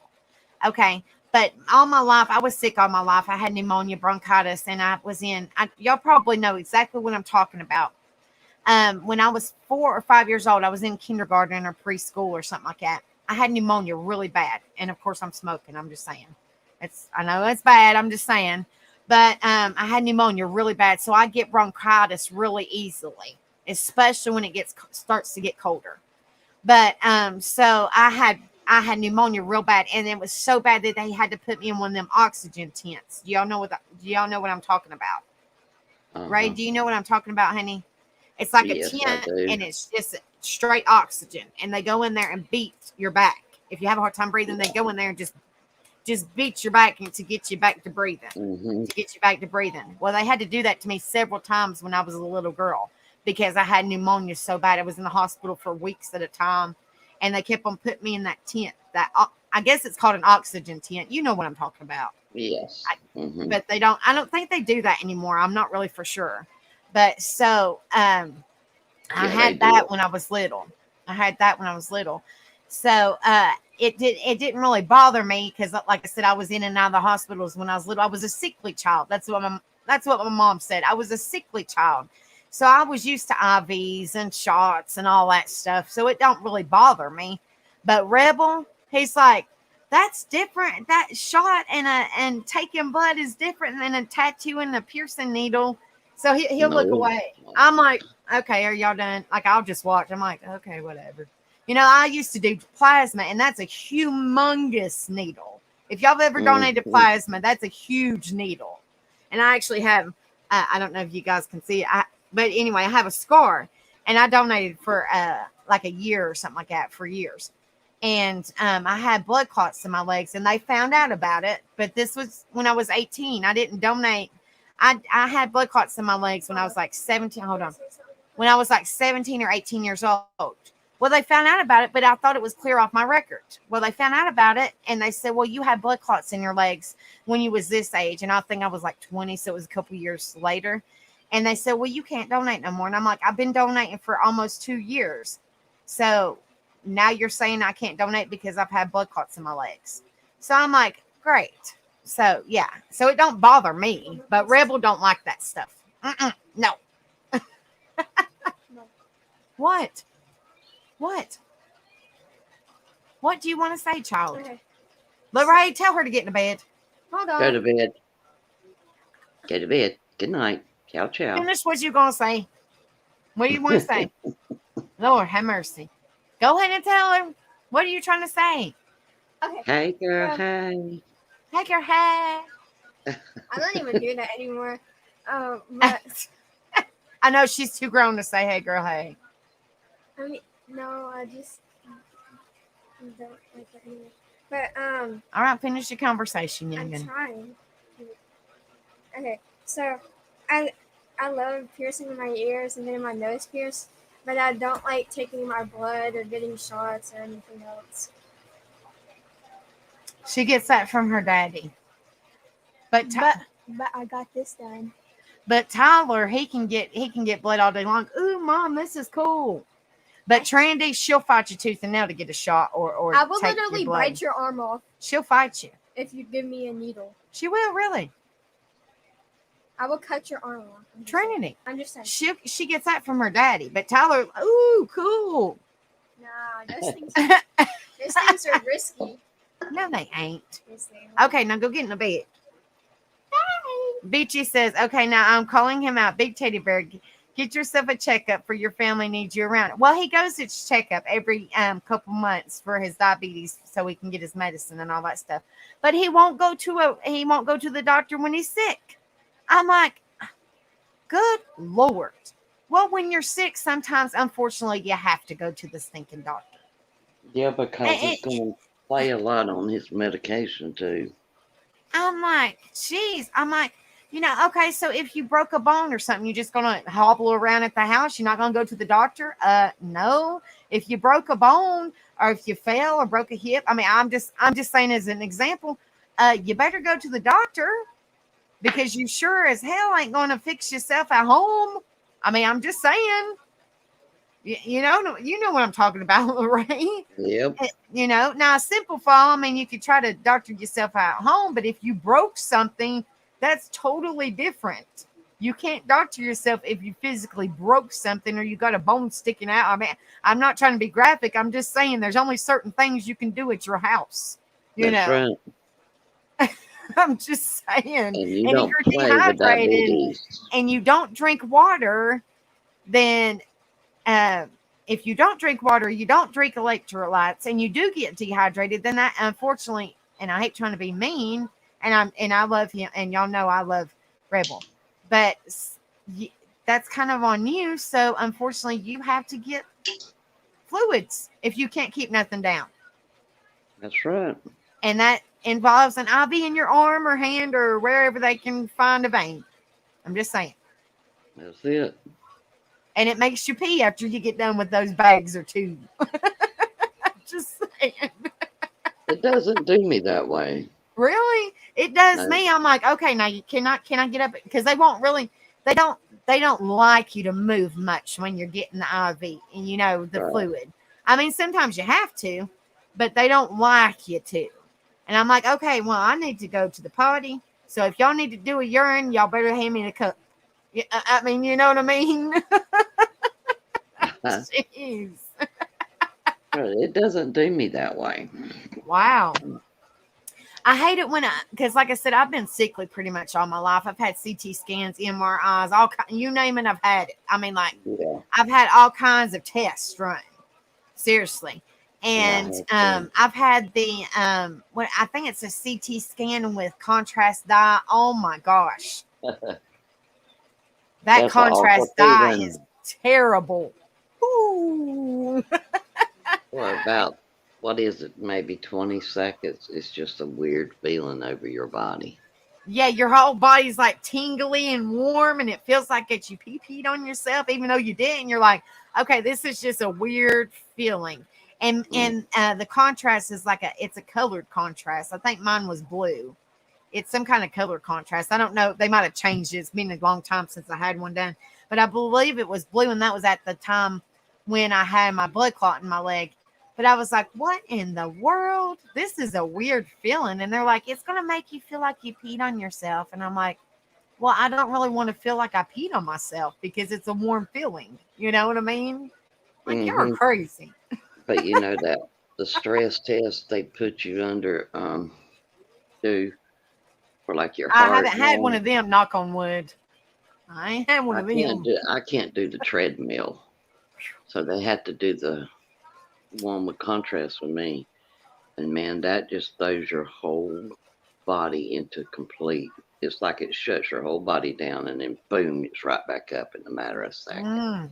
Okay. But all my life, I was sick all my life. I had pneumonia, bronchitis, and I was y'all probably know exactly what I'm talking about. When I was 4 or 5 years old, I was in kindergarten or preschool or something like that. I had pneumonia really bad. And of course I'm smoking. I'm just saying. I know it's bad. I'm just saying. But I had pneumonia really bad. So I get bronchitis really easily, especially when it starts to get colder. But so I had pneumonia real bad, and it was so bad that they had to put me in one of them oxygen tents. Do y'all know what I'm talking about? Ray, do you know what I'm talking about, honey? It's like Yes, a tent, I do. and it's just straight oxygen, and they go in there and beat your back. If you have a hard time breathing, they go in there and just beat your back to get you back to breathing. Well, they had to do that to me several times when I was a little girl because I had pneumonia so bad. I was in the hospital for weeks at a time, and they kept on putting me in that tent. I guess it's called an oxygen tent. You know what I'm talking about. Yes. But I don't think they do that anymore. I'm not really for sure. But so I had that when I was little. So it didn't really bother me because, like I said, I was in and out of the hospitals when I was little. I was a sickly child. That's what my mom said. I was a sickly child. So I was used to IVs and shots and all that stuff. So it don't really bother me. But Rebel, he's like, that's different. That shot and taking blood is different than a tattoo and a piercing needle. So he'll look away. I'm like, okay, are y'all done? Like, I'll just watch. I'm like, okay, whatever. I used to do plasma, and that's a humongous needle. If y'all have ever donated plasma, that's a huge needle. And I actually have, I don't know if you guys can see it, but anyway, I have a scar, and I donated for like a year or something like that for years. And I had blood clots in my legs, and they found out about it. But this was when I was 18. I didn't donate. I had blood clots in my legs when I was like 17. Hold on. When I was like 17 or 18 years old. Well, they found out about it, but I thought it was clear off my record. Well, they found out about it, and they said, well, you had blood clots in your legs when you was this age. And I think I was like 20, so it was a couple years later. And they said, well, you can't donate no more. And I'm like, I've been donating for almost 2 years. So now you're saying I can't donate because I've had blood clots in my legs. So I'm like, great. So, yeah. So it don't bother me. But Rebel don't like that stuff. No. What? What do you want to say, child? Okay. Lorraine, tell her to get into bed. Hold on. Go to bed. Go to bed. Good night. Ciao, ciao. Finish what you're going to say. What do you want to say? Lord, have mercy. Go ahead and tell her. What are you trying to say? Okay. Hey, girl. Hey. Take your hat. I don't even do that anymore. But I know she's too grown to say, hey, girl, hey. I mean, no, I just don't like it anymore. But All right, finish your conversation, I'm youngin. trying. Okay, so I love piercing my ears and getting my nose pierced, but I don't like taking my blood or getting shots or anything else. She gets that from her daddy. But I got this done. But Tyler, he can get blood all day long. Ooh, Mom, this is cool. But Trandy, she'll fight you tooth and nail to get a shot or I will take literally your blood. bite your arm off She'll fight you. if you give me a needle. She will, really. I will cut your arm off. Trinity. I'm just saying. She gets that from her daddy. But Tyler, ooh, cool. Nah, Those things are risky. No, they ain't. Yes, they are. Okay, now go get in the bed. Beachy says, okay, now I'm calling him out. Big Teddy Bear, get yourself a checkup for your family needs you around. Well, he goes to checkup every couple months for his diabetes so he can get his medicine and all that stuff. But he won't go to the doctor when he's sick. I'm like, good Lord. Well, when you're sick, sometimes, unfortunately, you have to go to the stinking doctor. Yeah, because it's going to play a lot on his medication, too. I'm like, geez. I'm like, okay, so if you broke a bone or something, you're just going to hobble around at the house. You're not going to go to the doctor? No. If you broke a bone or if you fell or broke a hip, I mean, I'm just saying as an example, you better go to the doctor because you sure as hell ain't going to fix yourself at home. I mean, I'm just saying, you know what I'm talking about, right? Yep. Now a simple fall, I mean, you could try to doctor yourself at home, but if you broke something, that's totally different. You can't doctor yourself if you physically broke something or you got a bone sticking out. I mean, I'm not trying to be graphic. I'm just saying there's only certain things you can do at your house. That's right. I'm just saying. And you And if don't you're play with dehydrated diabetes. and you don't drink water, then if you don't drink water, you don't drink electrolytes, and you do get dehydrated, then that, unfortunately, and I hate trying to be mean, and I love him, and y'all know I love Rebel, but that's kind of on you. So unfortunately, you have to get fluids if you can't keep nothing down. That's right. And that involves an IV in your arm or hand or wherever they can find a vein. I'm just saying. That's it. And it makes you pee after you get done with those bags or two. Just saying. It doesn't do me that way. Really? It does No. me. I'm like, okay, now can I get up? Because they don't like you to move much when you're getting the IV and the Right. fluid. I mean, sometimes you have to, but they don't like you to. And I'm like, okay, well, I need to go to the potty. So if y'all need to do a urine, y'all better hand me the cup. I mean, you know what I mean? Jeez. It doesn't do me that way. Wow. I hate it because like I said, I've been sickly pretty much all my life. I've had CT scans, MRIs, you name it, I've had it. I mean, like, Yeah. I've had all kinds of tests run. Seriously. And I've had the what I think it's a CT scan with contrast dye. Oh my gosh. That That's contrast awful dye feeling. is terrible. Ooh. For about, what is it, maybe 20 seconds, it's just a weird feeling over your body. Yeah, your whole body's like tingly and warm, and it feels like that you pee-peed on yourself, even though you didn't. You're like, okay, this is just a weird feeling. And the contrast is it's a colored contrast. I think mine was blue. It's some kind of color contrast. I don't know. They might have changed it. It's been a long time since I had one done. But I believe it was blue, and that was at the time when I had my blood clot in my leg. But I was like, what in the world? This is a weird feeling. And they're like, it's going to make you feel like you peed on yourself. And I'm like, well, I don't really want to feel like I peed on myself because it's a warm feeling. You know what I mean? Like, you're crazy. But you know that the stress test they put you under do for like your heart. I haven't had one of them, knock on wood. I ain't had one of them. I can't do the treadmill. So they had to do the one with contrast with me. And man, that just throws your whole body into complete. It's like it shuts your whole body down and then boom, it's right back up in a matter of seconds.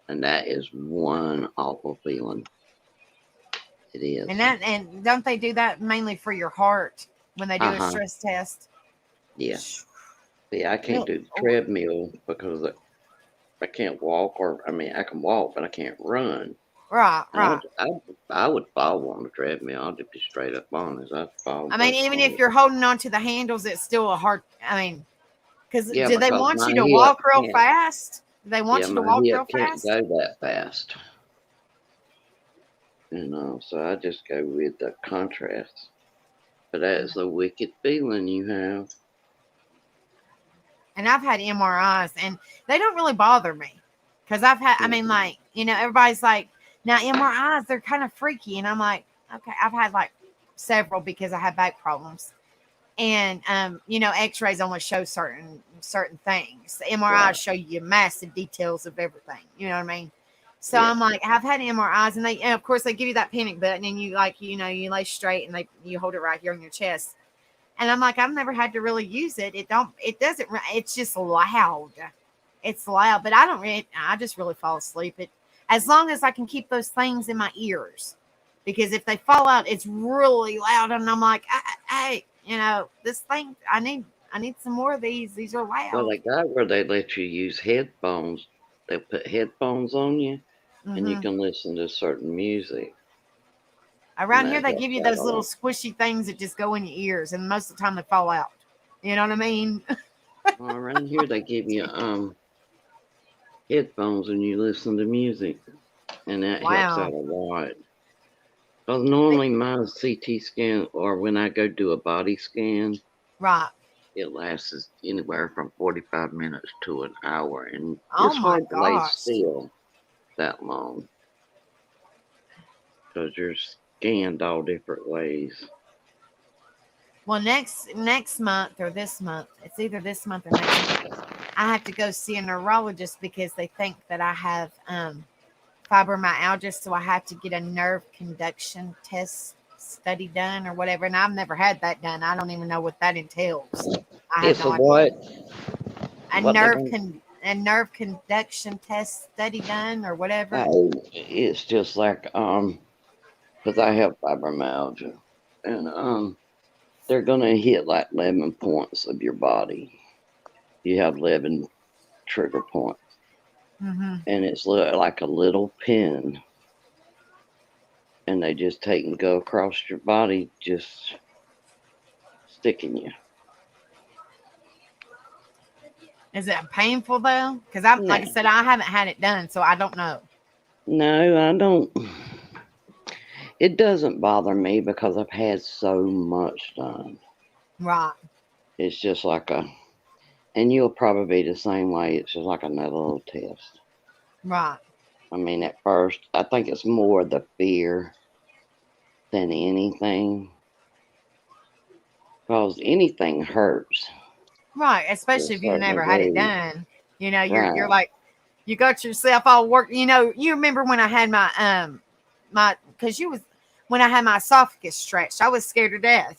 And that is one awful feeling. It is. And don't they do that mainly for your heart when they do a stress test? Yeah. Yeah, I can't do the treadmill because I can't walk, I can walk, but I can't run. Right. I would fall on the treadmill. I'll just be straight up on it. I'd fall. I mean, even if you're holding on to the handles, it's still a hard. I mean, because do they want you to walk real fast? Do they want you to walk real fast? Can't go that fast. So I just go with the contrast. But that is a wicked feeling you have. And I've had MRIs, and they don't really bother me because I've had. I mean, like, everybody's like, Now, MRIs, they're kind of freaky. And I'm like, okay, I've had like several because I had back problems. And x-rays only show certain things. The MRIs Right. show you massive details of everything. You know what I mean? So Yeah. I'm like, I've had MRIs, and of course they give you that panic button, and you you lay straight, and you hold it right here on your chest. And I'm like, I've never had to really use it. It's just loud. It's loud, but I just really fall asleep. As long as I can keep those things in my ears, because if they fall out, it's really loud, and I'm like, hey, this thing, I need some more of these. These are Well, loud. they got where they let you use headphones. They put headphones on you, and you Hmm. can listen to certain music, and Around here, that they give helps you out those a little lot. squishy things that just go in your ears, and most of the time they fall out. You know what I mean? Well, around here they give you headphones, and you listen to music, and that helps out Wow. a lot. Because normally my CT scan, or when I go do a body scan, Right. it lasts anywhere from 45 minutes to an hour, and Oh it's my hard to lay gosh. still that long because you're scanned all different ways. Well, next month or this month, it's either this month or next month. I have to go see a neurologist because they think that I have fibromyalgia, so I have to get a nerve conduction test study done or whatever. And I've never had that done. I don't even know what that entails. I have It's no a idea. what? What they don't. A nerve conduction test study done or whatever. Oh, it's just like because I have fibromyalgia, and they're gonna hit like 11 points of your body. You have 11 trigger points, Hmm. and it's like a little pin, and they just take and go across your body, just sticking you. Is it painful though? Because I, like I No, said, I haven't had it done, so I don't know. no, I don't. It doesn't bother me because I've had so much done. Right. It's just like and you'll probably be the same way. It's just like another little test. Right. I mean, at first, I think it's more the fear than anything because anything hurts Right. to a Especially if you've certain never had it degree. done. You're Right. like, you got yourself all work. You remember when I had my because you was when I had my esophagus stretched, I was scared to death.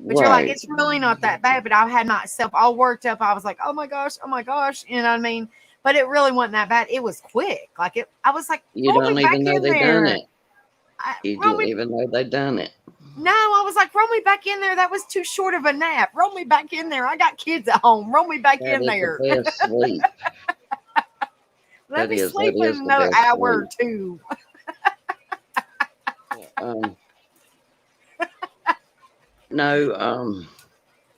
But you're like, Right. it's really not that bad. But I had myself all worked up. I was like, oh my gosh, you know what I mean? But it really wasn't that bad. It was quick. I was like, You roll me don't back even know in they done there. it. You Roll didn't me. even know they done it. No, I was like, roll me back in there. That was too short of a nap. Roll me back in there. I got kids at home. Roll me back That in is the there. best sleep. Let me That sleep is the another best hour or sleep. two. Um, no,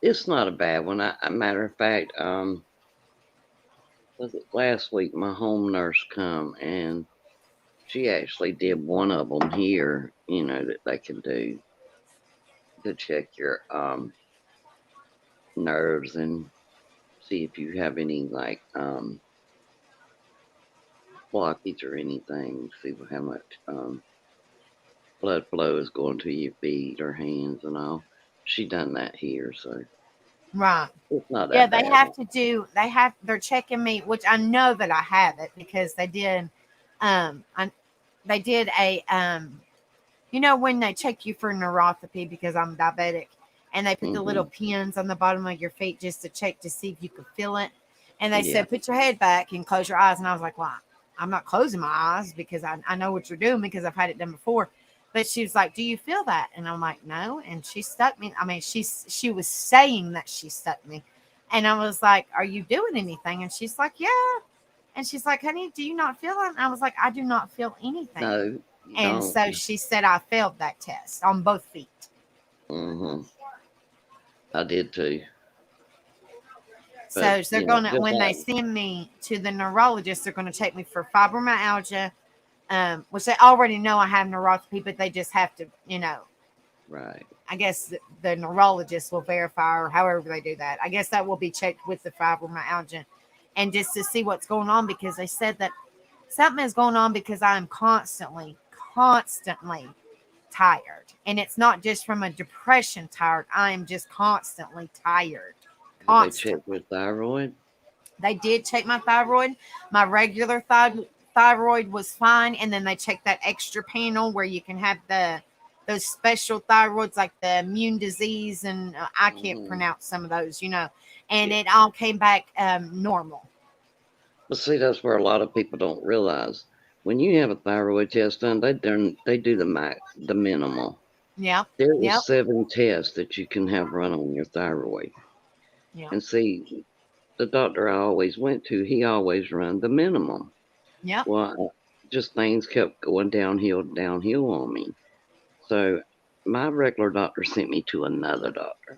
it's not a bad one. A matter of fact, was it last week? My home nurse come and she actually did one of them here. That they can do to check your nerves and see if you have any like blockage or anything. See how much blood flow is going to your feet or hands and all. She done that here, so Right. it's not Yeah, that bad. they're checking me, which I know that I have it because they did, I, they did when they check you for neuropathy because I'm diabetic and they put the little Hmm. pins on the bottom of your feet just to check to see if you could feel it. And they Yeah, said, put your head back and close your eyes. And I was like, well, I'm not closing my eyes because I know what you're doing because I've had it done before. But she was like, do you feel that? And I'm like, no. And she stuck me. I mean, she was saying that she stuck me. And I was like, are you doing anything? And she's like, yeah. And she's like, honey, do you not feel it? And I was like, I do not feel anything. no, you And don't. so she said I failed that test on both feet. Hmm. I did too, but So they're gonna just when they like send me to the neurologist, they're gonna take me for fibromyalgia, which they already know I have neuropathy, but they just have to, right. I guess the neurologist will verify or however they do that. I guess that will be checked with the fibromyalgia and just to see what's going on because they said that something is going on because I'm constantly tired. And it's not just from a depression tired. I am just constantly tired. Did they Constant. check your thyroid? They did check my thyroid. My regular thyroid was fine. And then they checked that extra panel where you can have those special thyroids like the immune disease. And I can't Mhm. pronounce some of those, and Yeah. it all came back normal. But see, that's where a lot of people don't realize. When you have a thyroid test done, they do the minimal. Yep. There Yep. is 7 tests that you can have run on your thyroid. Yep. And see, the doctor I always went to, he always run the minimum. Yep. Well, just things kept going downhill on me. So my regular doctor sent me to another doctor,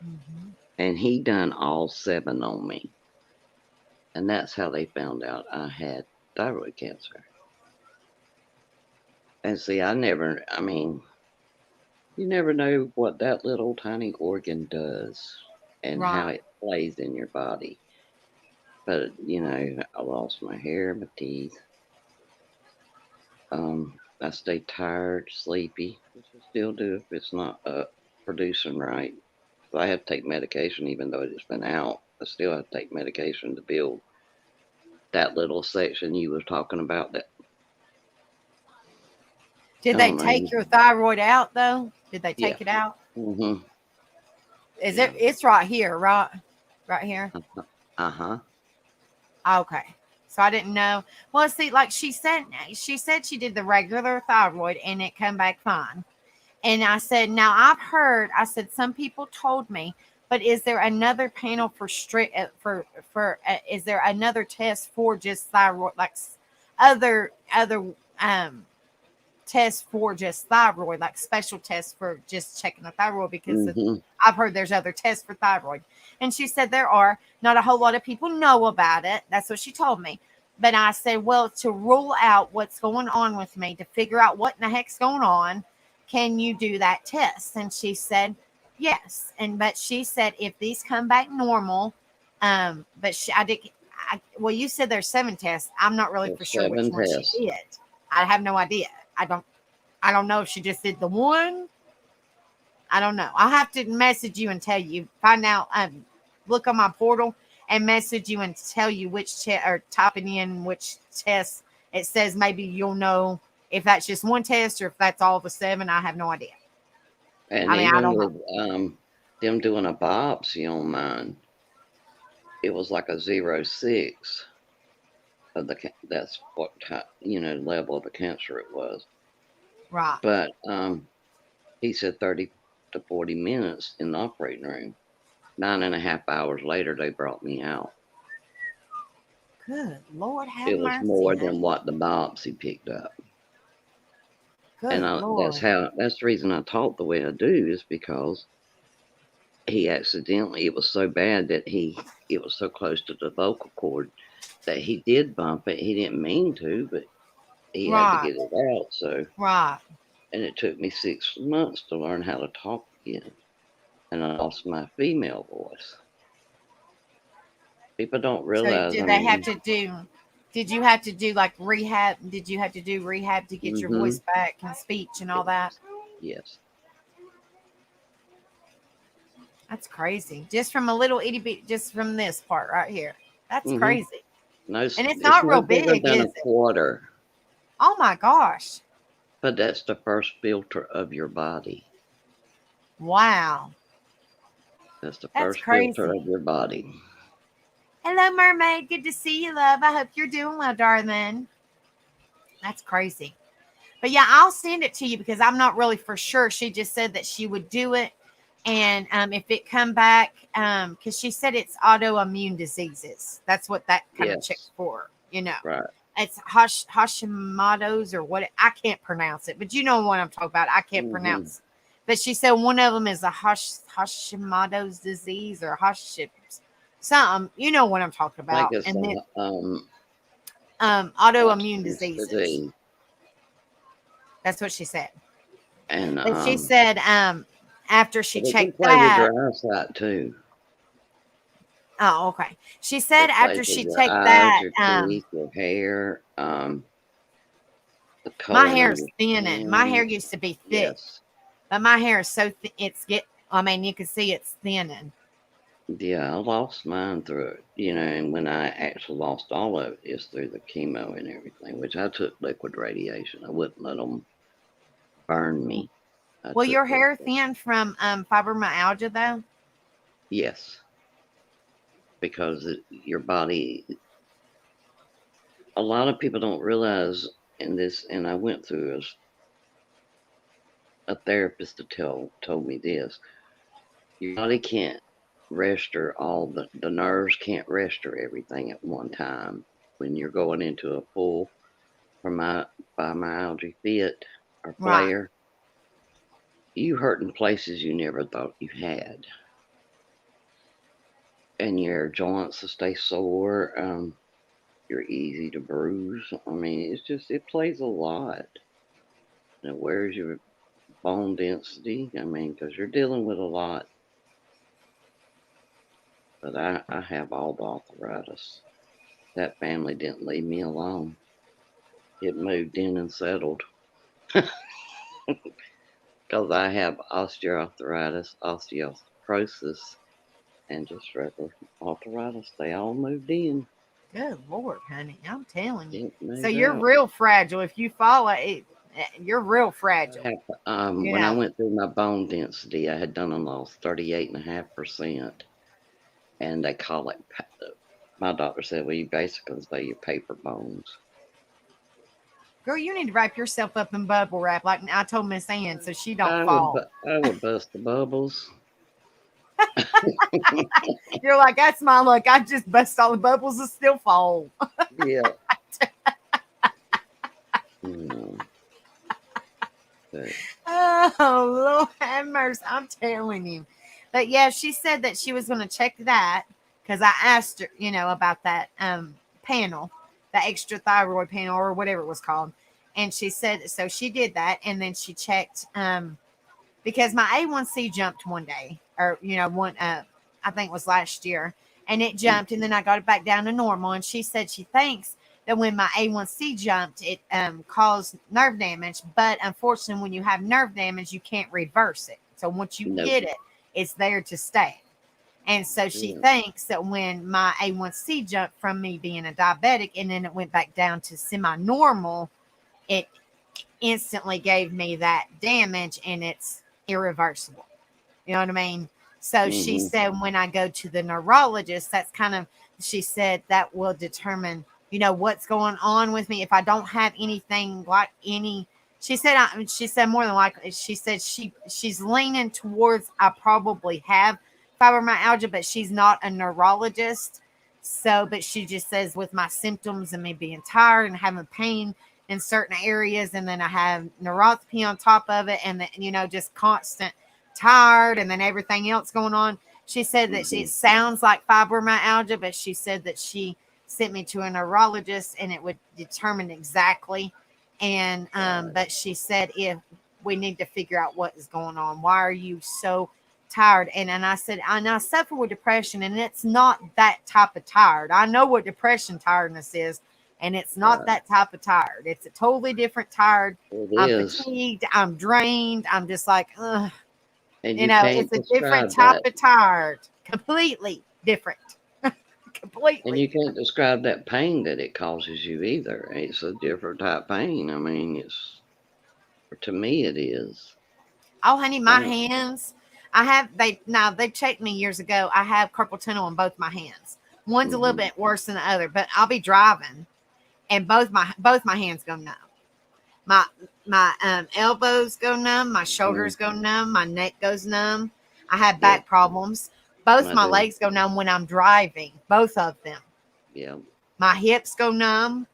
Hmm. and he done all 7 on me. And that's how they found out I had thyroid cancer. And see, I mean, you never know what that little tiny organ does and how Right. it plays in your body. But, I lost my hair, my teeth. I stay tired, sleepy, which I still do if it's not producing right. So I have to take medication, even though it's been out. I still have to take medication to build that little section you was talking about. That Did I they don't take know. your thyroid out though? Did they Yeah. take it out? Mhm. Is Yeah. it's right here, right? Right here. Uh huh. Okay. So I didn't know. Well, see, like she said she did the regular thyroid and it come back fine. And I said, now I've heard. I said some people told me, but is there another panel for strict is there another test for just thyroid, like other um tests for just thyroid, like special tests for just checking the thyroid because Mhm. I've heard there's other tests for thyroid. And she said there are. Not a whole lot of people know about it. That's what she told me. But I said, well, to rule out what's going on with me, to figure out what in the heck's going on, can you do that test? And she said, yes. But she said if these come back normal, but I did. Well, you said there's 7 tests. I'm not really for There's sure which 7 one she tests. did. I have no idea. I don't. I don't know if she just did the one. I don't know. I'll have to message you and tell you. Find out. Look on my portal and message you and tell you which or typing in which test it says. Maybe you'll know if that's just one test or if that's all the 7. I have no idea. And I mean, I even don't know. with them doing a biopsy on mine, it was like a 0.6 of that's what level of the cancer it was. Right. But he said 30 to 40 minutes in the operating room. 9.5 hours later, they brought me out. Good Lord, have It was mercy, more honey. than what the biopsy picked up. And Good that's Lord. that's the reason I talk the way I do, is because he accidentally, it was so bad that it was so close to the vocal cord that he did bump it. He didn't mean to, but he had to Right. get it out. So, Right. and it took me 6 months to learn how to talk again. And I lost my female voice. People don't So realize, I did they have mean, to do? Did you have to do like rehab? Did you have to do rehab to get your hmm voice back and speech and all that? yes. That's crazy. Just from a little itty bit, just from this part right here. That's hmm crazy. No, And it's it's not no real bigger big, than is a it? quarter, Oh my gosh. but that's the first filter of your body. Wow. That's the That's first filter crazy. of your body. Hello, mermaid. Good to see you, love. I hope you're doing well, darling. That's crazy. But yeah, I'll send it to you because I'm not really for sure. She just said that she would do it. And if it come back, because she said it's autoimmune diseases. That's what that kind of checks Yes, for, right. It's Hashimoto's or what I can't pronounce it, but you know what I'm talking about. I can't hmm pronounce. But she said one of them is a Hashimoto's disease or something. You know what I'm talking I think about. it's And then autoimmune Hodgkin's diseases. disease. That's what she said. And But she said after she but it can checked play with that. your eyesight too. Oh, okay. She said It after plays with she your checked eyes, that, your teeth, your hair, Um, the My color hair's on thinning. My your hair skin, used to be thick, yes. but my hair is so it's get. I mean, you can see it's thinning. Yeah, I lost mine through it, and when I actually lost all of it is through the chemo and everything, which I took liquid radiation. I wouldn't let them burn me. I Will took your the, hair thin from fibromyalgia though? yes, because your body, a lot of people don't realize in this, and I went through a therapist to told me this. Your body can't register all the nerves can't register everything at one time. When you're going into a full fibromyalgia fit or Right. flare, you hurt in places you never thought you had, and your joints will stay sore. You're easy to bruise. I mean, it plays a lot. And it wears your bone density. I mean, because you're dealing with a lot. But I have all the arthritis. That family didn't leave me alone. It moved in and settled because I have osteoarthritis, osteoporosis, and just regular arthritis. They all moved in. Good Lord, honey. I'm telling you. Didn't So move you're out. real fragile. If you fall, you're real I fragile. have, You when I know. went through my bone density, I had done a loss 38.5%, and they call it. My doctor said, "Well, you basically say your paper bones." Girl, you need to wrap yourself up in bubble wrap like I told Miss Ann so she don't fall. I would bust the bubbles. You're like, that's my luck. I just bust all the bubbles and still fall. Yeah. Mm, but Oh, Lord have mercy. I'm telling you. But yeah, she said that she was going to check that because I asked her, about that panel, the extra thyroid panel or whatever it was called. And she said, so she did that. And then she checked because my A1C jumped one day or, I think it was last year. And it jumped. And then I got it back down to normal. And she said she thinks that when my A1C jumped, it caused nerve damage. But unfortunately, when you have nerve damage, you can't reverse it. So once you no. get it, it's there to stay. And so she Yeah. thinks that when my A1C jumped from me being a diabetic and then it went back down to semi normal, it instantly gave me that damage and it's irreversible. You know what I mean? So she Hmm. said when I go to the neurologist, that's kind of, she said that will determine, what's going on with me. If I don't have anything like any, she said more than likely, she said she's leaning towards I probably have fibromyalgia, but she's not a neurologist. So, but she just says with my symptoms and me being tired and having pain in certain areas, and then I have neuropathy on top of it, and then, just constant tired and then everything else going on. She said that Hmm. it sounds like fibromyalgia, but she said that she sent me to a neurologist and it would determine exactly. And Right. but she said if we need to figure out what is going on. Why are you so tired? And I said, I suffer with depression, and it's not that type of tired. I know what depression tiredness is, and it's not Right. that type of tired. It's a totally different tired. It I'm is, fatigued. I'm drained. I'm just like, ugh. and you It's can't a different describe type that, of tired. Completely different. and Completely. you can't describe that pain that it causes you either. It's a different type of pain. I mean, to me, it is. Oh, honey, I my don't. hands. I have they checked me years ago. I have carpal tunnel in both my hands. One's a little Hmm. bit worse than the other, but I'll be driving and both my hands go numb. My my elbows go numb, my Hmm. shoulders go numb, my neck goes numb. I have Yeah, back problems. Both I my do. legs go numb when I'm driving. Both of them. Yeah. My hips go numb.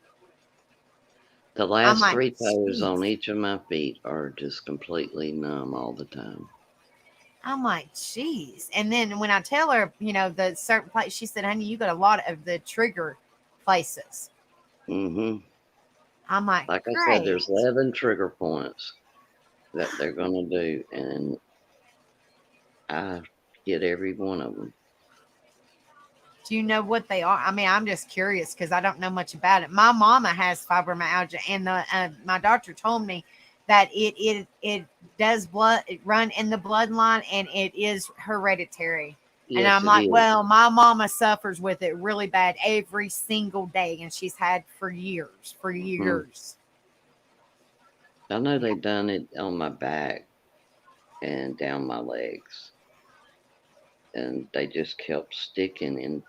The I'm last like, three toes on jeez. each of my feet are just completely numb all the time. I'm like, geez. And then when I tell her, the certain place, she said, honey, you got a lot of the trigger places. Hmm. I'm like, Like I said, great. there's 11 trigger points that they're going to do, and I get every one of them. Do you know what they are? I mean, I'm just curious because I don't know much about it. My mama has fibromyalgia, and my doctor told me that it does it run in the bloodline, and it is hereditary. And Yes, I'm it like, is. well, my mama suffers with it really bad every single day, and she's had for years, for Mhm. years. I know they done it on my back and down my legs, and they just kept sticking in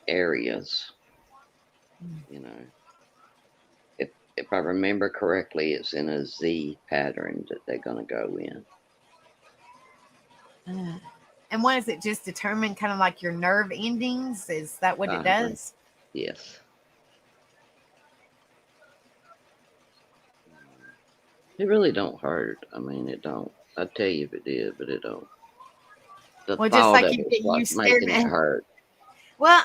areas. You know, if I remember correctly, it's in a Z pattern that they're gonna go in. Uh, and what is it? Just determine kind of like your nerve endings? Is that what it Uh huh. does? Yes. It really don't hurt. I mean, it don't. I'd tell you if it did, but it don't. The Well, just thought like of you it's you what's scared making it me. hurt. Well,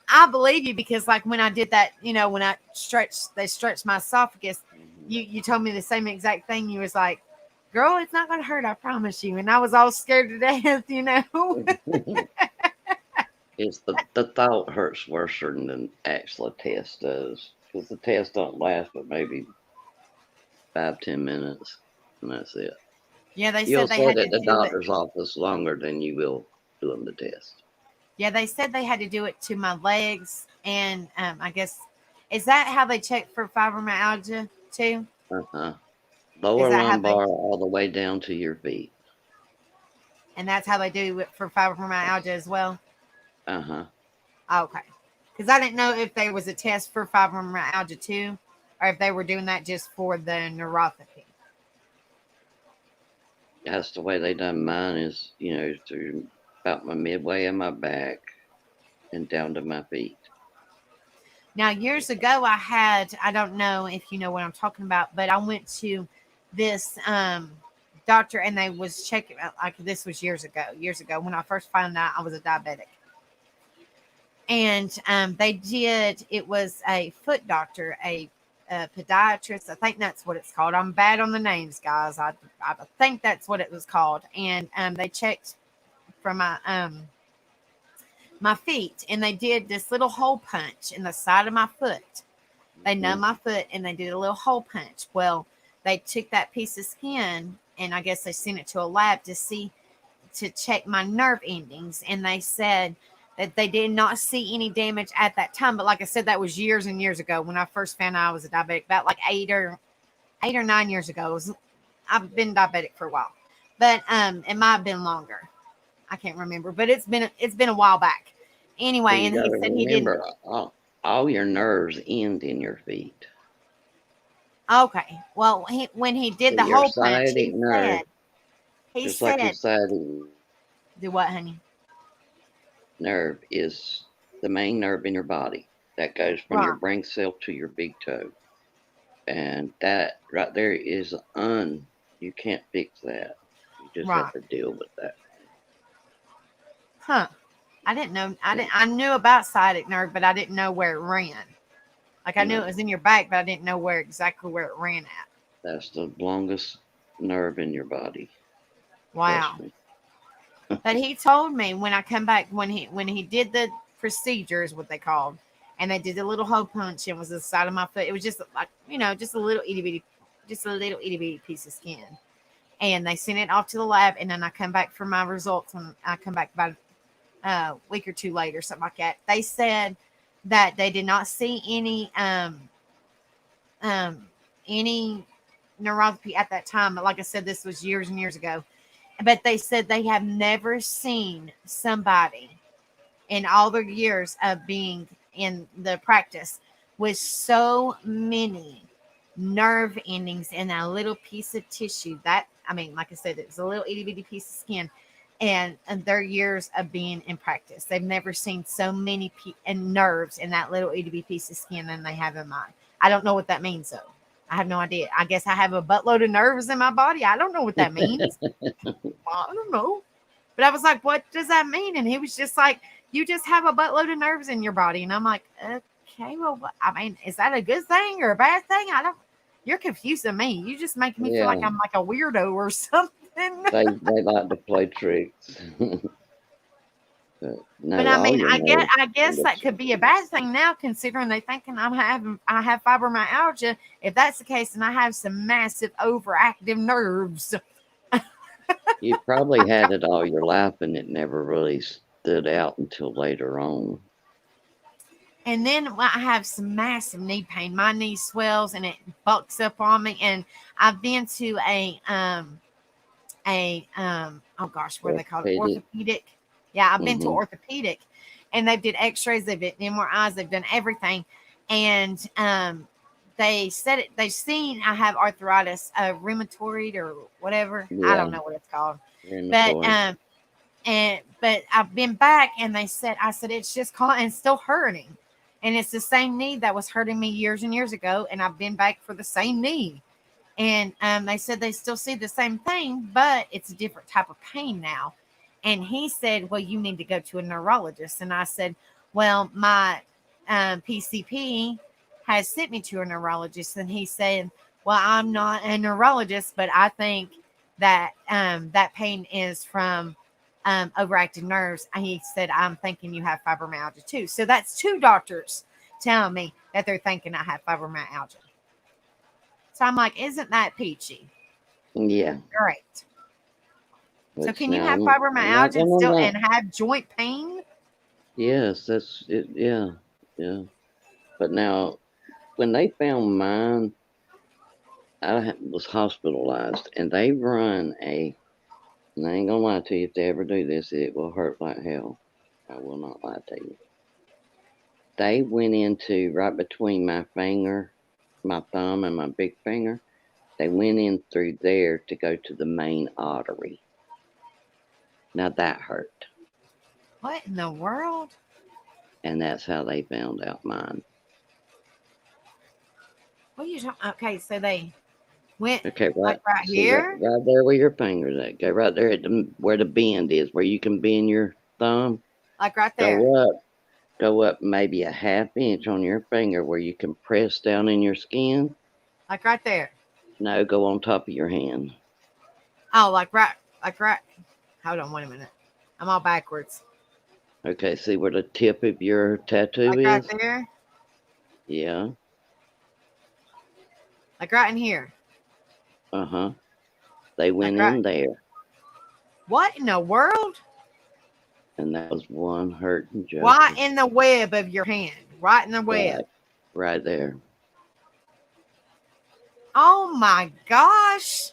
I believe you because like when I did that, when I stretched, they stretched my esophagus. Mhm. You told me the same exact thing. You was like, "Girl, it's not gonna hurt. I promise you." And I was all scared to death. It's the thought hurts worse than the actual test does. Because the test don't last but maybe 5-10 minutes, and that's it. Yeah, they You'll said they sit had to at the do it. doctor's office longer than you will doing the test. Yeah, they said they had to do it to my legs, and I guess is that how they check for fibromyalgia too? Uh-huh. Is Lower that how they? lumbar all the way down to your feet. And that's how they do it for fibromyalgia as well. Uh-huh. Okay. Because I didn't know if there was a test for fibromyalgia too, or if they were doing that just for the neuropathy. That's the way they done mine is, through about my midway of my back and down to my feet. Now, years ago, I don't know if you know what I'm talking about, but I went to this doctor and they was checking, like this was years ago when I first found out I was a diabetic. And it was a foot doctor, a podiatrist. I think that's what it's called. I'm bad on the names, guys. I think that's what it was called. And they checked for my feet, and they did this little hole punch in the side of my foot. They Hmm. numbed my foot and they did a little hole punch. Well, they took that piece of skin and I guess they sent it to a lab to check my nerve endings, and they said that they did not see any damage at that time. But like I said, that was years and years ago when I first found out I was a diabetic. About like 8 or 9 years ago. I've been diabetic for a while, but it might have been longer. I can't remember, but it's been a while back. Well, Anyway, you and got he to said he didn't. remember, all your nerves end in your feet. Okay, well, when he did So the your hole punch, sciatic nerve, he just like your said, sciatic do what, honey? nerve, is the main nerve in your body that goes from your Right. brain cell to your big toe. And that right there is you can't fix that. You just have Right. to deal with that. Huh. I didn't know. I Yeah. didn't. I knew about sciatic nerve, but I didn't know where it ran. Like I knew No, it was in your back, but I didn't know exactly where it ran at. that's the longest nerve in your body. Trust Wow. me. But he told me when I come back when he did the procedure is what they called, and they did a little hole punch and it was the side of my foot. It was just like just a little itty bitty, just a little itty bitty piece of skin. And they sent it off to the lab, and then I come back for my results when I come back about a week or two later, something like that. They said that they did not see um any neuropathy at that time. But like I said, this was years and years ago. But they said they have never seen somebody in all their years of being in the practice with so many nerve endings in a little piece of tissue. That I mean, like I said, it's a little itty bitty piece of skin. And their years of being in practice, they've never seen so many and nerves in that little itty bitty piece of skin than they have in mine. I don't know what that means though. I have no idea. I guess I have a buttload of nerves in my body. I don't know what that means. I don't know. But I was like, what does that mean? And he was just like, you just have a buttload of nerves in your body. And I'm like, okay, well, I mean, is that a good thing or a bad thing? You're confusing me. You just making me feel Yeah, like I'm like a weirdo or something. they like to play tricks. No, But I all mean, your I nerves guess are that could be a bad thing now, considering they thinking I have fibromyalgia. If that's the case, then I have some massive overactive nerves. You probably had it all your life and it never really stood out until later on. And then I have some massive knee pain. My knee swells and it bucks up on me. And I've been to oh gosh, what are they called? Orthopedic. Orthopedic. Yeah, I've been to Hmm. orthopedic, and they've did X-rays, they've done MRIs, they've done everything, and they said it. They've seen I have arthritis, rheumatoid or whatever. I Yeah, don't know what it's called, but rheumatoid. but I've been back, and I said it's just caught and still hurting, and it's the same knee that was hurting me years and years ago, and I've been back for the same knee. And they said they still see the same thing, but it's a different type of pain now. And he said, well, you need to go to a neurologist. And I said, well, my PCP has sent me to a neurologist. And he said, well, I'm not a neurologist, but I think that that pain is from overactive nerves. And he said, I'm thinking you have fibromyalgia too. So that's two doctors telling me that they're thinking I have fibromyalgia. So I'm like, isn't that peachy? Yeah. Great. So Which can you now have I'm not fibromyalgia and gonna still lie. and have joint pain? Yes, that's it. Yeah, yeah. But now, when they found mine, was hospitalized, and they run a. And I ain't gonna lie to you. If they ever do this, it will hurt like hell. I will not lie to you. They went into right between my finger, my thumb, and my big finger. They went in through there to go to the main artery. Now that hurt, What in the world? and that's how they found out mine. What are you talking? Okay, so they went Okay, right. like right See that here. right there where your fingers at. Go right there at where the bend is, where you can bend your thumb. Like right there. Go up maybe a half inch on your finger where you can press down in your skin. Like right there. No, go on top of your hand. Oh, like right. Hold on 1 minute. I'm all backwards. Okay, see where the tip of your tattoo Like right is? there. Yeah. Like right in here. Uh-huh. They Like went right. in there, What in the world? and that was one hurting Right joker. in the web of your hand. Right in the web. Right there. Oh my gosh.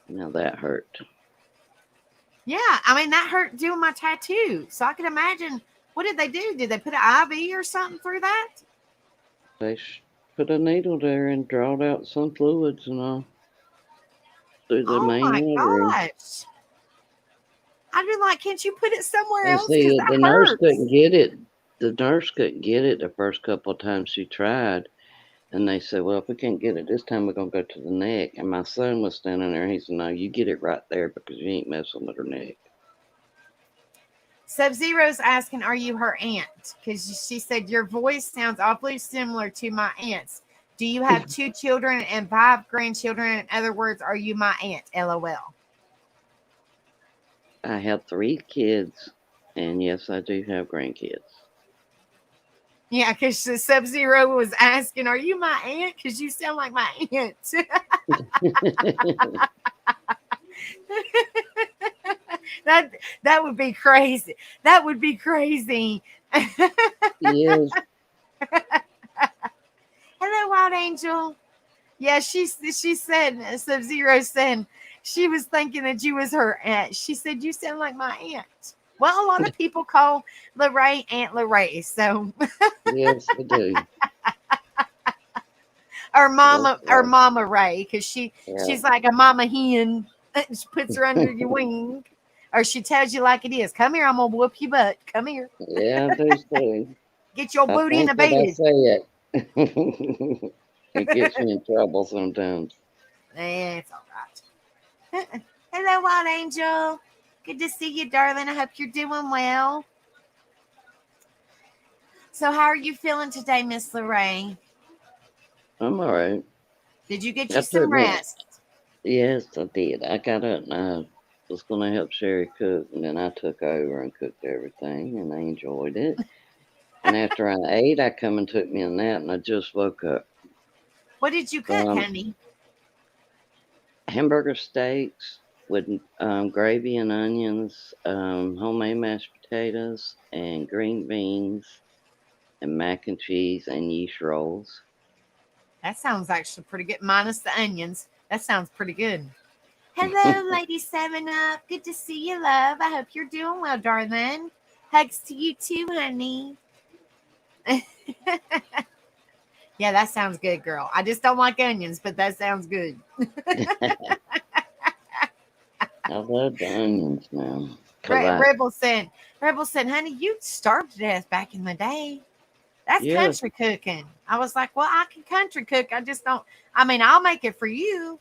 Now that hurt. Yeah, I mean that hurt doing my tattoo. So I can imagine, what did they do? Did they put an IV or something through that? They put a needle there and drawed out some fluids and all through the Oh main my artery. gosh. I'd be like, can't you put it somewhere And else? Because see, that the nurse couldn't hurts. get it. The nurse couldn't get it the first couple of times she tried. And they said, well, if we can't get it this time, we're going to go to the neck. And my son was standing there. And he said, no, you get it right there because you ain't messing with her neck. Sub-Zero's asking, are you her aunt? Because she said, your voice sounds awfully similar to my aunt's. Do you have 2 children and 5 grandchildren? In other words, are you my aunt? LOL. I have 3 kids. And yes, I do have grandkids. Yeah, because the Sub-Zero was asking, are you my aunt? Because you sound like my aunt. that would be crazy. That would be crazy. Yes. Hello, Wild Angel. Yeah, she said, Sub-Zero said she was thinking that you was her aunt. She said, you sound like my aunt. Well, a lot of people call Lorraine Aunt Lorraine, so Yes, I do. or Mama That's right. Mama Ray, because Yeah. she's like a mama hen. She puts her under your wing, or she tells you like it is. Come here, I'm gonna whoop your butt. Come here, Yeah, I do too. get your I booty in think the that I bed. say it. It gets me in trouble sometimes. It's all right. Hello, Wild Angel. Good to see you, darling. I hope you're doing well. So, how are you feeling today, Miss Lorraine? I'm all right. Did you get I you have to some admit, rest? yes, I did. I got up and I was going to help Sherry cook, and then I took over and cooked everything, and I enjoyed it. And after I ate, I come and took me a nap, and I just woke up. What did you cook, honey? Hamburger steaks with gravy and onions, homemade mashed potatoes, and green beans, and mac and cheese, and yeast rolls. That sounds actually pretty good, minus the onions. That sounds pretty good. Hello, Lady 7 Up. Good to see you, love. I hope you're doing well, darling. Hugs to you too, honey. Yeah, that sounds good, girl. I just don't like onions, but that sounds good. I love the onions now. Rebel said, honey, you starved to death back in the day. That's country cooking. I was like, well, I can country cook. I just don't. I mean, I'll make it for you.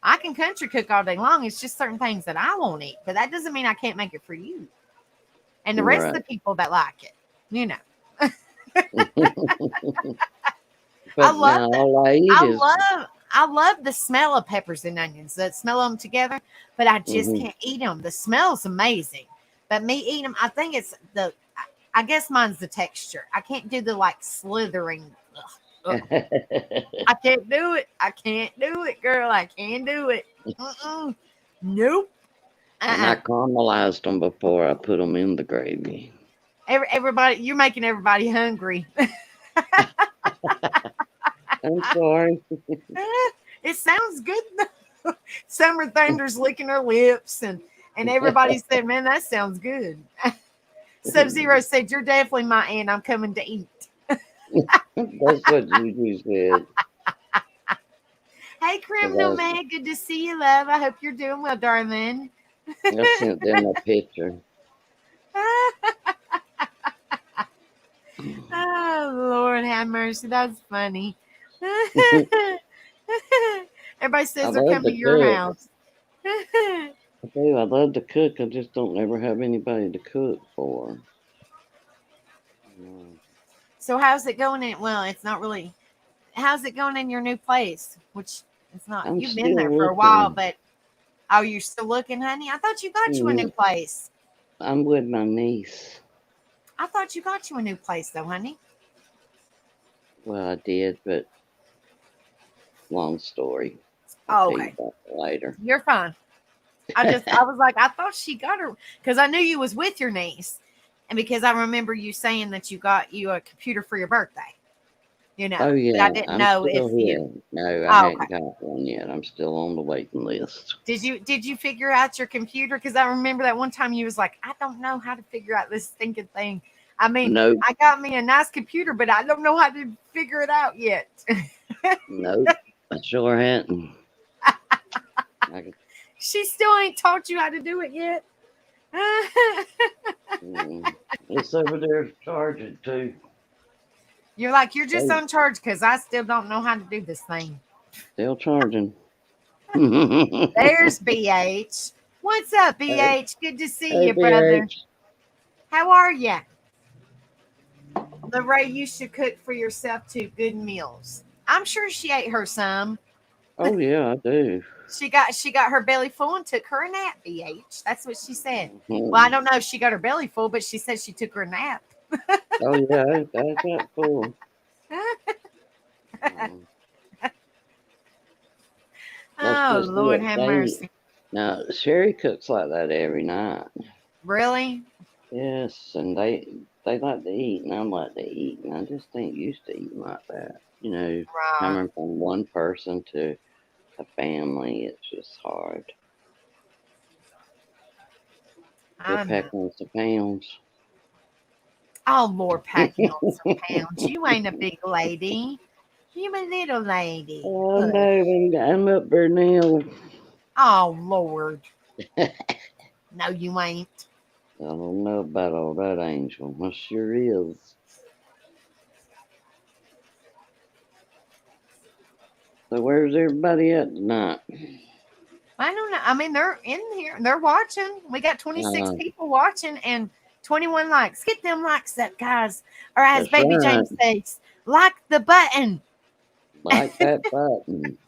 I can country cook all day long. It's just certain things that I won't eat. But that doesn't mean I can't make it for you. And the rest of the people that like it, you know. I love the smell of peppers and onions. The smell of them together, but I just can't eat them. The smell's amazing, but me eating them, I think it's I guess mine's the texture. I can't do the like slithering. Ugh. I can't do it. I can't do it, girl. I can't do it. Nope. And I caramelized them before I put them in the gravy. Everybody, you're making everybody hungry. I'm sorry. It sounds good. Summer Thunder's licking her lips, and everybody said, "Man, that sounds good." Sub-Zero said, "You're definitely my aunt. I'm coming to eat." That's what Juju said. Hey, Criminal Man, good to see you, love. I hope you're doing well, darling. I sent them a picture. Oh, Lord have mercy. That's funny. Everybody says they're coming to your house. I do. I love to cook. I just don't ever have anybody to cook for. So how's it going in? Well, it's not really. How's it going in your new place? Which it's not. You've been there for a while, but you're still looking, honey? I thought you got you a new place. I'm with my niece. I thought you got you a new place, though, honey. Well, I did, but long story. Oh, okay. Later. You're fine. I was like, I thought she got her because I knew you was with your niece, and because I remember you saying that you got you a computer for your birthday. You know. Oh yeah. But I didn't know if you. No, I haven't got one yet. I'm still on the waiting list. Did you figure out your computer? Because I remember that one time you was like, I don't know how to figure out this stinking thing. I mean, I got me a nice computer, but I don't know how to figure it out yet. Nope, I sure hadn't. She still ain't taught you how to do it yet. It's over there charging too. You're like, you're just on charge because I still don't know how to do this thing. Still charging. There's BH. What's up, BH? Hey. Good to see you, brother. BH. How are you? Lorraine, you should cook for yourself too. Good meals. I'm sure she ate her some. Oh yeah, I do. She got her belly full and took her a nap, BH. That's what she said. Well, I don't know if she got her belly full, but she said she took her a nap. Oh yeah, I got full. Oh, Lord have mercy. Now, Sherry cooks like that every night. Really? Yes, and they like to eat, and I like to eat, and I just ain't used to eating like that. You know, coming from one person to a family, it's just hard. They're packing on some pounds. Oh, Lord, packing on some pounds. You ain't a big lady. You a little lady. Oh, no, I'm up there now. Oh, Lord. No, you ain't. I don't know about all that, Angel. I sure is. So where's everybody at tonight? I don't know. I mean, they're in here. They're watching. We got 26 people watching and 21 likes. Get them likes up, guys. Or as Baby James says, like the button. Like that button.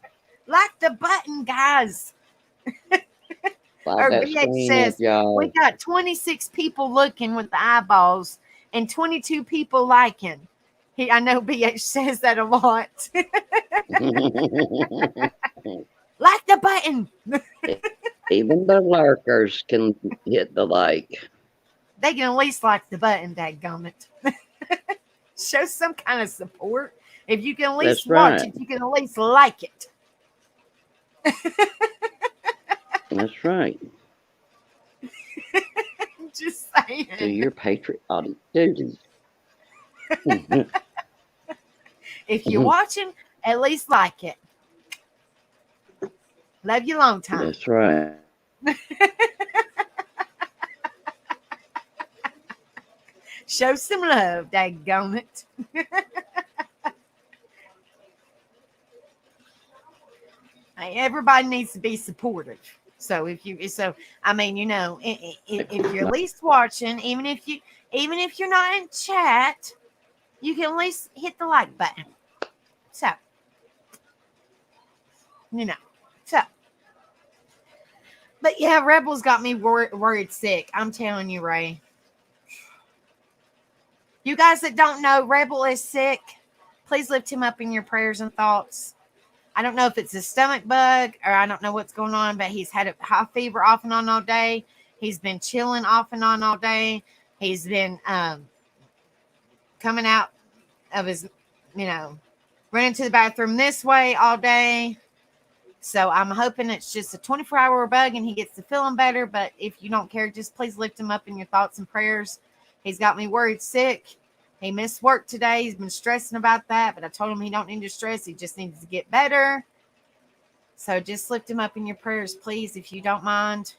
Like the button, guys. Slide Or that BH screen up, says, we y'all. got 26 people looking with the eyeballs and 22 people liking. I know BH says that a lot. Like the button. Even the lurkers can hit the like. They can at least like the button, dadgummit. Show some kind of support. If you can at least That's watch right. it, you can at least like it. That's right. Just Do saying. your patriotic duty. If you're watching, at least like it. Love you long time. That's right. Show some love, dadgummit. Hey, everybody needs to be supportive. So if you're at least watching, even if you're not in chat, you can at least hit the like button. So, but yeah, Rebels got me worried sick. I'm telling you, Ray. You guys that don't know, Rebel is sick. Please lift him up in your prayers and thoughts. I don't know if it's a stomach bug or I don't know what's going on, but he's had a high fever off and on all day. He's been chilling off and on all day. He's been coming out of his, running to the bathroom this way all day. So I'm hoping it's just a 24-hour bug and he gets to feeling better. But if you don't care, just please lift him up in your thoughts and prayers. He's got me worried sick. He missed work today. He's been stressing about that, but I told him he don't need to stress. He just needs to get better. So just lift him up in your prayers, please, if you don't mind.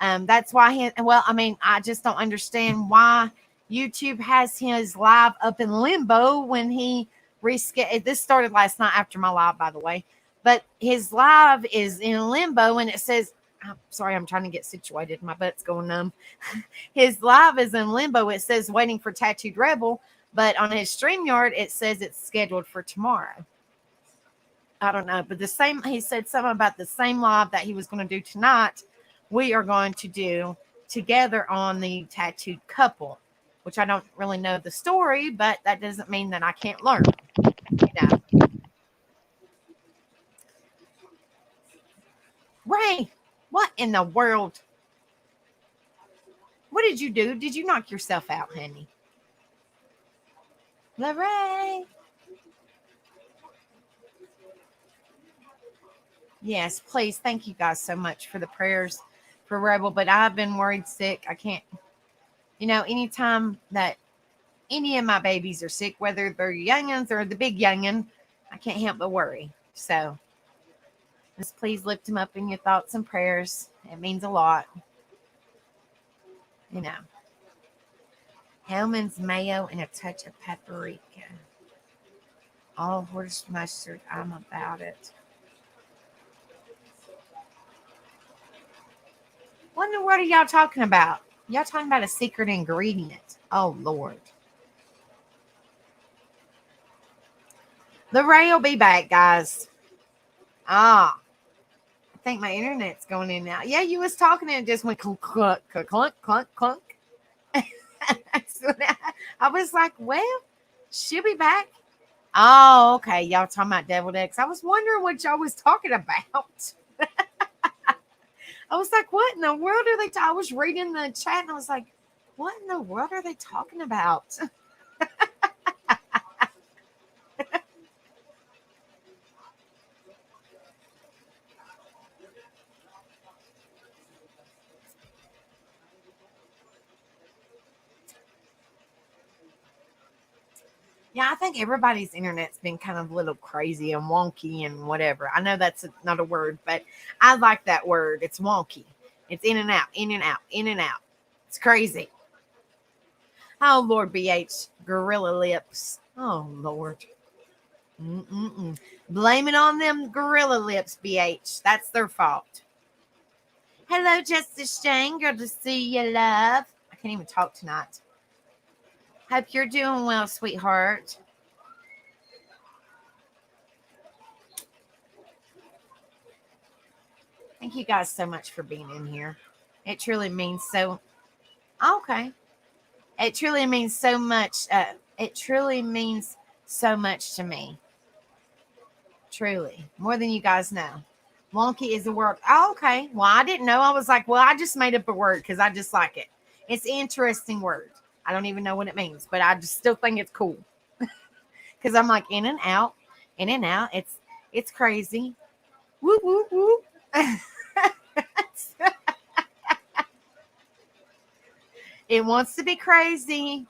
That's why I just don't understand why YouTube has his live up in limbo when he rescheduled. This started last night after my live, by the way. But his live is in limbo and it says, I'm sorry, I'm trying to get situated. My butt's going numb. His live is in limbo. It says waiting for Tattooed Rebel, but on his StreamYard, it says it's scheduled for tomorrow. I don't know, but he said something about the same live that he was going to do tonight. We are going to do together on the Tattooed Couple, which I don't really know the story, but that doesn't mean that I can't learn. Ray, what in the world? What did you do? Did you knock yourself out, honey? Ray. Yes, please. Thank you guys so much for the prayers for Rebel. But I've been worried sick. I can't, anytime that any of my babies are sick, whether they're youngins or the big youngin, I can't help but worry. So just please lift him up in your thoughts and prayers. It means a lot. Hellman's mayo and a touch of paprika. All horse mustard. I'm about it. What in the world are y'all talking about? Y'all talking about a secret ingredient. Oh, Lord. The Ray will be back, guys. I think my internet's going in now. Yeah, you was talking and it just went clunk, clunk, clunk, clunk, clunk. So I was like, well, she'll be back. Oh, okay. Y'all talking about deviled eggs. I was wondering what y'all was talking about. I was like, what in the world are they I was reading the chat and I was like, what in the world are they talking about? Yeah, I think everybody's internet's been kind of a little crazy and wonky and whatever. I know that's not a word, but I like that word. It's wonky. It's in and out, in and out, in and out. It's crazy. Oh, Lord, BH. Gorilla lips. Oh, Lord. Blame it on them gorilla lips, BH. That's their fault. Hello, Justice Jane. Good to see you, love. I can't even talk tonight. Hope you're doing well, sweetheart. Thank you guys so much for being in here. It truly means so. Okay. It truly means so much. It truly means so much to me. Truly. More than you guys know. Wonky is a word. Oh, okay. Well, I didn't know. I was like, well, I just made up a word because I just like it. It's an interesting word. I don't even know what it means, but I just still think it's cool. Because I'm like in and out, in and out. It's crazy. Whoop, whoop, whoop. It wants to be crazy.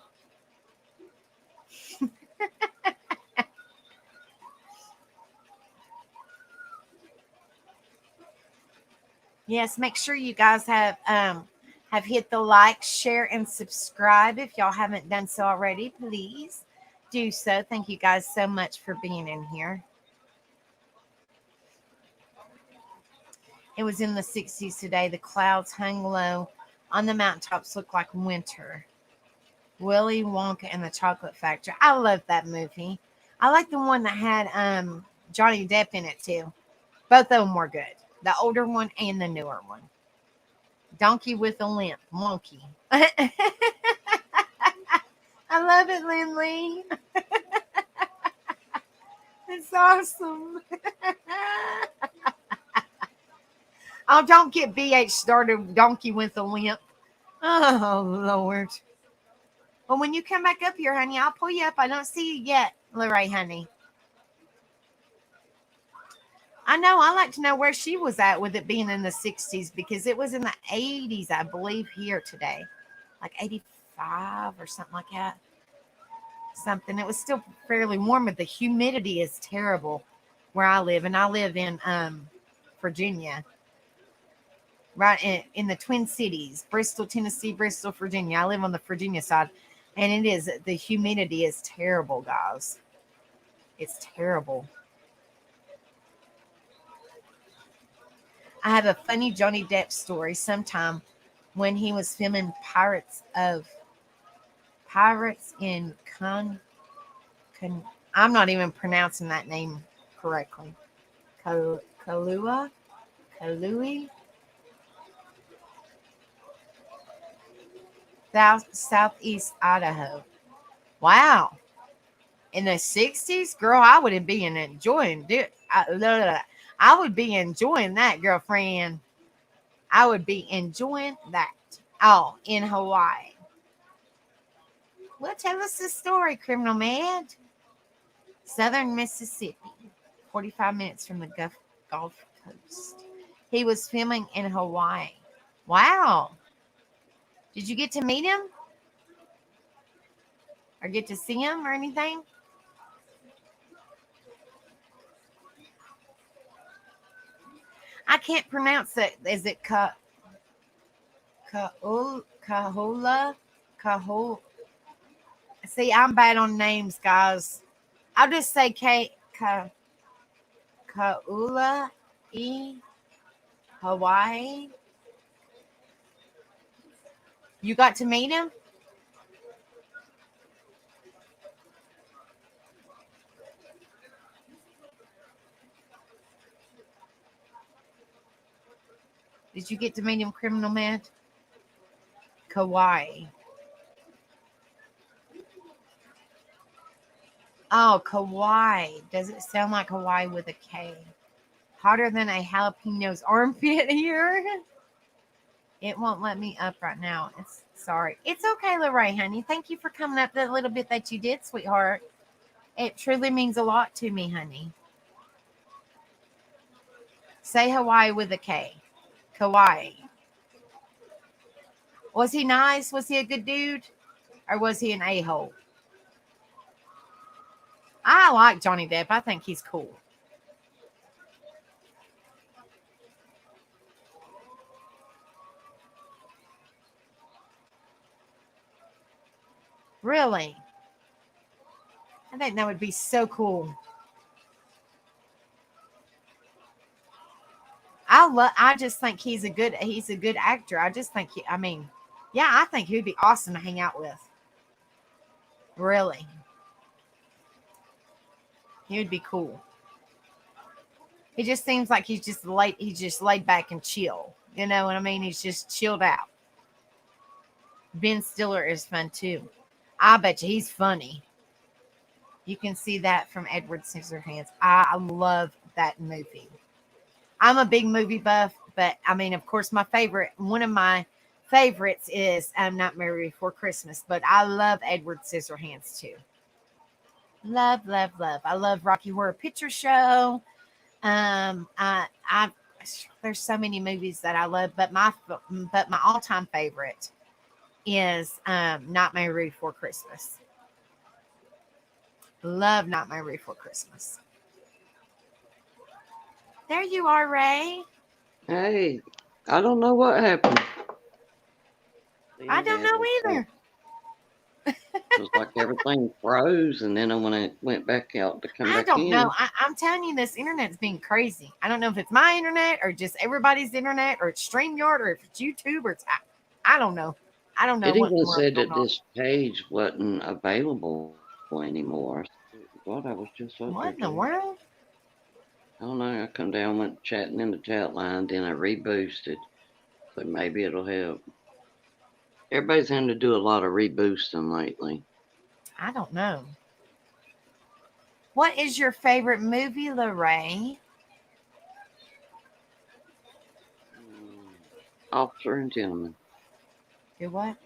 Yes, make sure you guys have hit the like, share, and subscribe. If y'all haven't done so already, please do so. Thank you guys so much for being in here. It was in the 60s today. The clouds hung low on the mountaintops, looked like winter. Willy Wonka and the Chocolate Factory. I love that movie. I like the one that had Johnny Depp in it too. Both of them were good. The older one and the newer one. Donkey with a limp. Monkey. I love it, Lindley. It's awesome. Oh, don't get BH started. Donkey with a limp. Oh, Lord. Well, when you come back up here, honey, I'll pull you up. I don't see you yet, Lorraine, honey. I know. I like to know where she was at with it being in the 60s because it was in the 80s, I believe, here today. Like 85 or something like that. Something. It was still fairly warm, but the humidity is terrible where I live. And I live in Virginia, right in the Twin Cities, Bristol, Tennessee, Bristol, Virginia. I live on the Virginia side. And the humidity is terrible, guys. It's terrible. I have a funny Johnny Depp story sometime when he was filming Pirates in I'm not even pronouncing that name correctly. Kalui, Southeast Idaho. Wow. In the 60s, girl, I would be enjoying I would be enjoying that, girlfriend. I would be enjoying that. Oh, in Hawaii. Well, tell us the story, Criminal Mad. Southern Mississippi, 45 minutes from the Gulf Coast. He was filming in Hawaii. Wow. Did you get to meet him? Or get to see him or anything? I can't pronounce it. Is it Kahola? See, I'm bad on names, guys. I'll just say Kaula Hawaii. You got to meet him? Did you get to meet him, Criminal Man? Kauai. Oh, Kauai. Does it sound like Hawaii with a K? Hotter than a jalapeno's armpit here. It won't let me up right now. Sorry. It's okay, Lorraine, honey. Thank you for coming up the little bit that you did, sweetheart. It truly means a lot to me, honey. Say Hawaii with a K. Kauai. Was he nice? Was he a good dude? Or was he an a-hole? I like Johnny Depp. I think he's cool. Really? I think that would be so cool. I just think he's a good actor. I just think I think he'd be awesome to hang out with. Really. He would be cool. He just seems like he's just laid back and chill. You know what I mean? He's just chilled out. Ben Stiller is fun too. I bet you he's funny. You can see that from Edward Scissorhands. I love that movie. I'm a big movie buff, but I mean, of course, one of my favorites is Nightmare Before Christmas. But I love Edward Scissorhands too. Love, love, love. I love Rocky Horror Picture Show. I there's so many movies that I love, but my all time favorite is Nightmare Before Christmas. Love Nightmare Before Christmas. There you are, Ray. Hey, I don't know what happened. The I don't internet know was either. it was like everything froze, and then when I went back out to come I back don't know. in, I'm telling you, this internet's being crazy. I don't know if it's my internet or just everybody's internet or it's StreamYard or if it's YouTube or I don't know. I don't know it what in even the world's said going that on. this page wasn't available anymore. What I was just up What there in the doing. world? I don't know. I come down, went chatting in the chat line, then I reboosted. So maybe it'll help. Everybody's having to do a lot of reboosting lately. I don't know. What is your favorite movie, Lorraine? Officer and gentleman. Do what?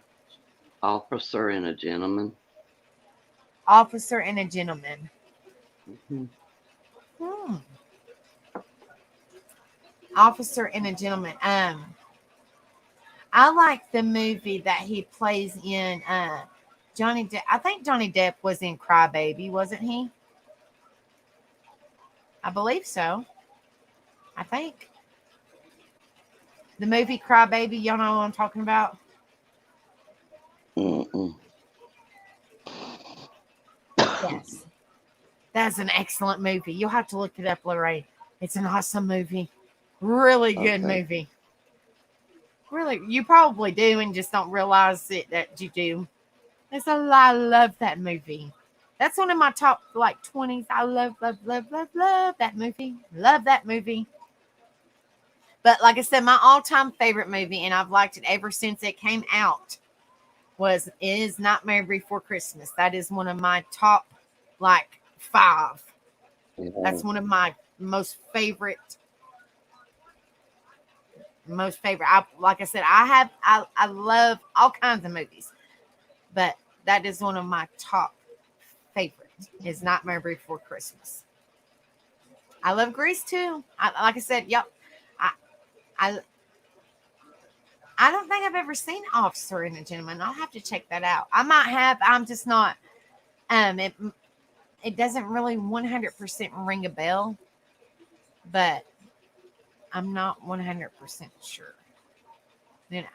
Officer and a gentleman. Officer and a Gentleman. Hmm. Hmm. Officer and a Gentleman. I like the movie that he plays in. Johnny Depp. I think Johnny Depp was in Crybaby, wasn't he? I believe so. I think the movie Crybaby. Y'all know what I'm talking about. Mm-mm. Yes, that's an excellent movie. You'll have to look it up, Lorraine. It's an awesome movie. Really good Okay. movie. Really, you probably do and just don't realize it that you do. I love that movie. That's one of my top like 20s. I love, love, love, love, love that movie. Love that movie. But like I said, my all-time favorite movie, and I've liked it ever since it came out, is Nightmare Before Christmas. That is one of my top like 5. Yeah. That's one of my most favorite. Like I said, I love all kinds of movies, but that is one of my top favorites. Is Nightmare Before Christmas. I love Grease too. Like I said, yep. I, I I don't think I've ever seen Officer and a Gentleman. I'll have to check that out. I might have. I'm just not. It doesn't really 100% ring a bell, but I'm not 100% sure. You know.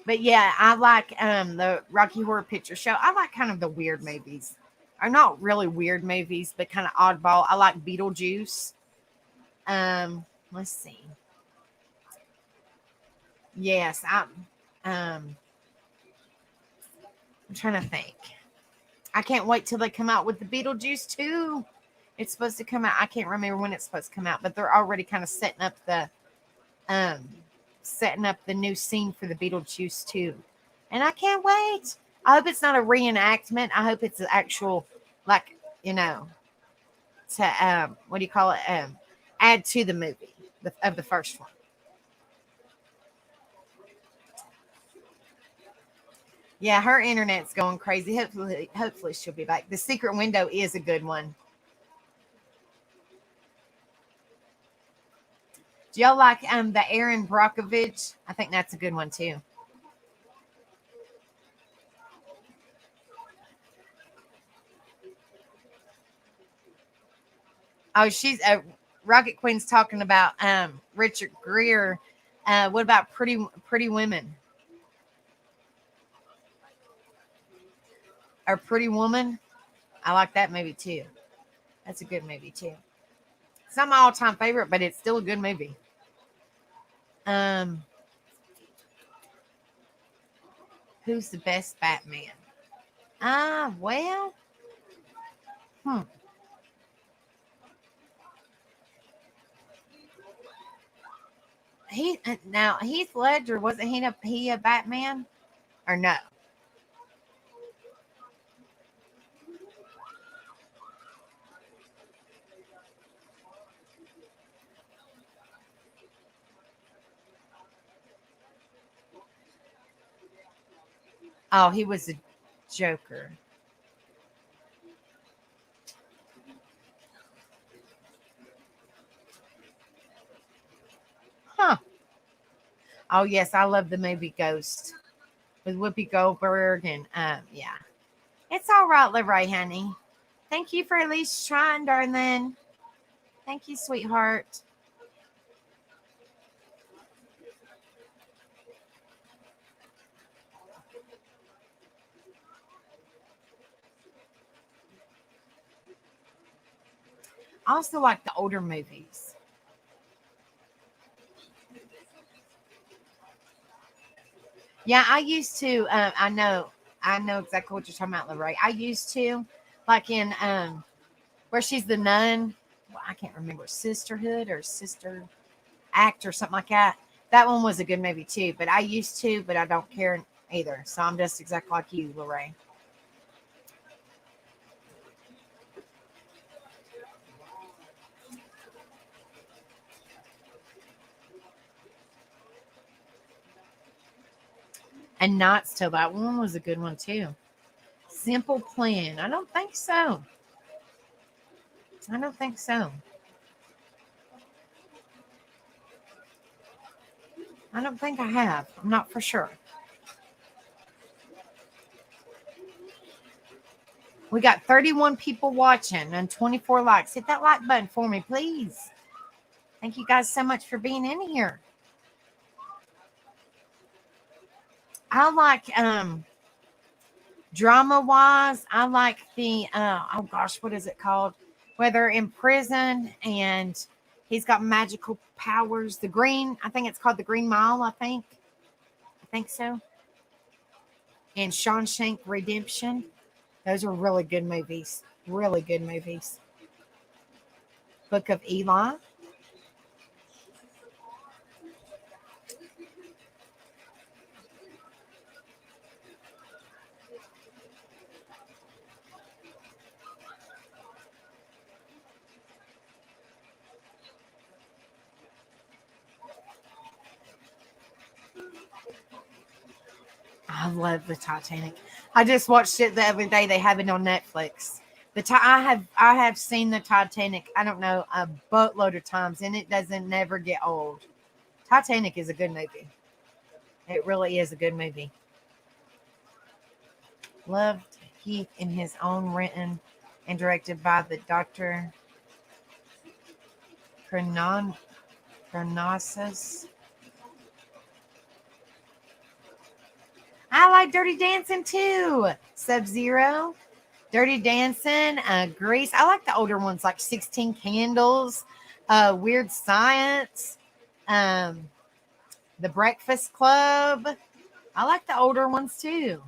But yeah, I like the Rocky Horror Picture Show. I like kind of the weird movies. Or not really weird movies, but kind of oddball. I like Beetlejuice. Let's see. Yes, I'm trying to think. I can't wait till they come out with the Beetlejuice 2. It's supposed to come out. I can't remember when it's supposed to come out, but they're already kind of um setting up the new scene for the Beetlejuice 2. And I can't wait. I hope it's not a reenactment. I hope it's an actual, like, you know, to what do you call it? Add to the movie of the first one. Yeah, her internet's going crazy. Hopefully she'll be back. The Secret Window is a good one. Do y'all like the Aaron Brockovich? I think that's a good one too. Oh, she's Rocket Queen's talking about Richard Gere. What about Pretty Women or Pretty Woman? I like that movie too. That's a good movie too. It's not my all-time favorite, but it's still a good movie. Um, who's the best Batman? Well, Hmm. Now Heath Ledger, wasn't he a Batman or no? Oh, he was a Joker. Huh. Oh yes, I love the movie Ghost with Whoopi Goldberg and yeah. It's all right, Lorraine, honey. Thank you for at least trying, darling. Thank you, sweetheart. I also like the older movies. Yeah, I used to. I know exactly what you're talking about, Lorraine. I used to, like in where she's the nun. Well, I can't remember Sisterhood or Sister Act or something like that. That one was a good movie too. But I used to, but I don't care either. So I'm just exactly like you, Lorraine. And Not Still, that one was a good one too. Simple Plan. I don't think so. I don't think so. I don't think I have. I'm not for sure. We got 31 people watching and 24 likes. Hit that like button for me, please. Thank you guys so much for being in here. I like drama wise, I like the oh gosh, what is it called? Where they're in prison and he's got magical powers. The Green, I think it's called The Green Mile, I think. I think so. And Shawshank Redemption. Those are really good movies. Really good movies. Book of Eli. I love the Titanic. I just watched it the other day. They have it on Netflix. I have seen the Titanic. I don't know a boatload of times, and it doesn't never get old. Titanic is a good movie. It really is a good movie. Loved Heath in his own written and directed by the Dr. Chronon Chronosis. I like Dirty Dancing too. Sub Zero. Dirty Dancing, Grease. I like the older ones like 16 Candles, Weird Science, um, The Breakfast Club. I like the older ones too.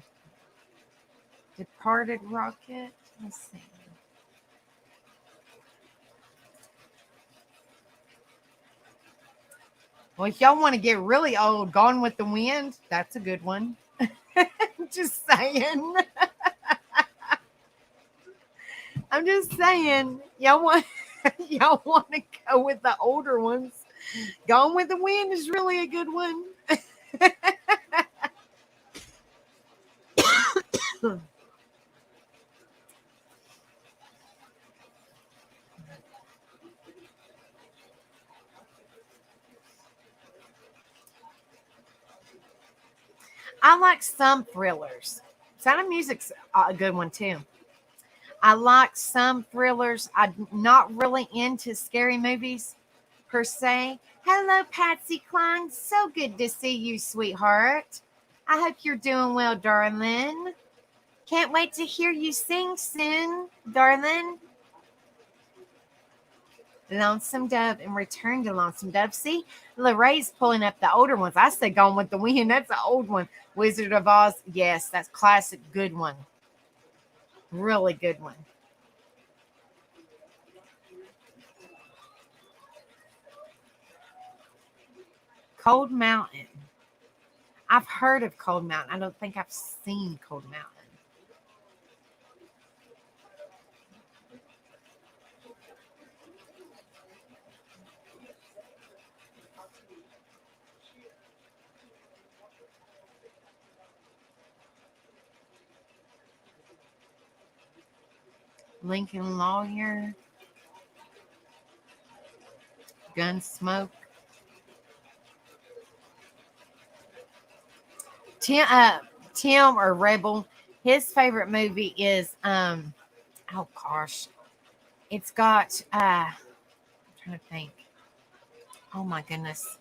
Departed Rocket. Let's see. Well, if y'all want to get really old, Gone with the Wind, that's a good one. Just saying. I'm just saying. Y'all want to go with the older ones. Gone with the Wind is really a good one. I like some thrillers. Sound of Music's a good one too. I like some thrillers. I'm not really into scary movies per se. Hello, Patsy Cline. So good to see you, sweetheart. I hope you're doing well, darling. Can't wait to hear you sing soon, darling. Lonesome Dove and Return to Lonesome Dove. See, Lorraine's pulling up the older ones. I say Gone with the Wind. That's an old one. Wizard of Oz. Yes, that's classic. Good one. Really good one. Cold Mountain. I've heard of Cold Mountain. I don't think I've seen Cold Mountain. Lincoln Lawyer. Gunsmoke. Tim or Rebel, his favorite movie is oh gosh. It's got I'm trying to think. Oh my goodness.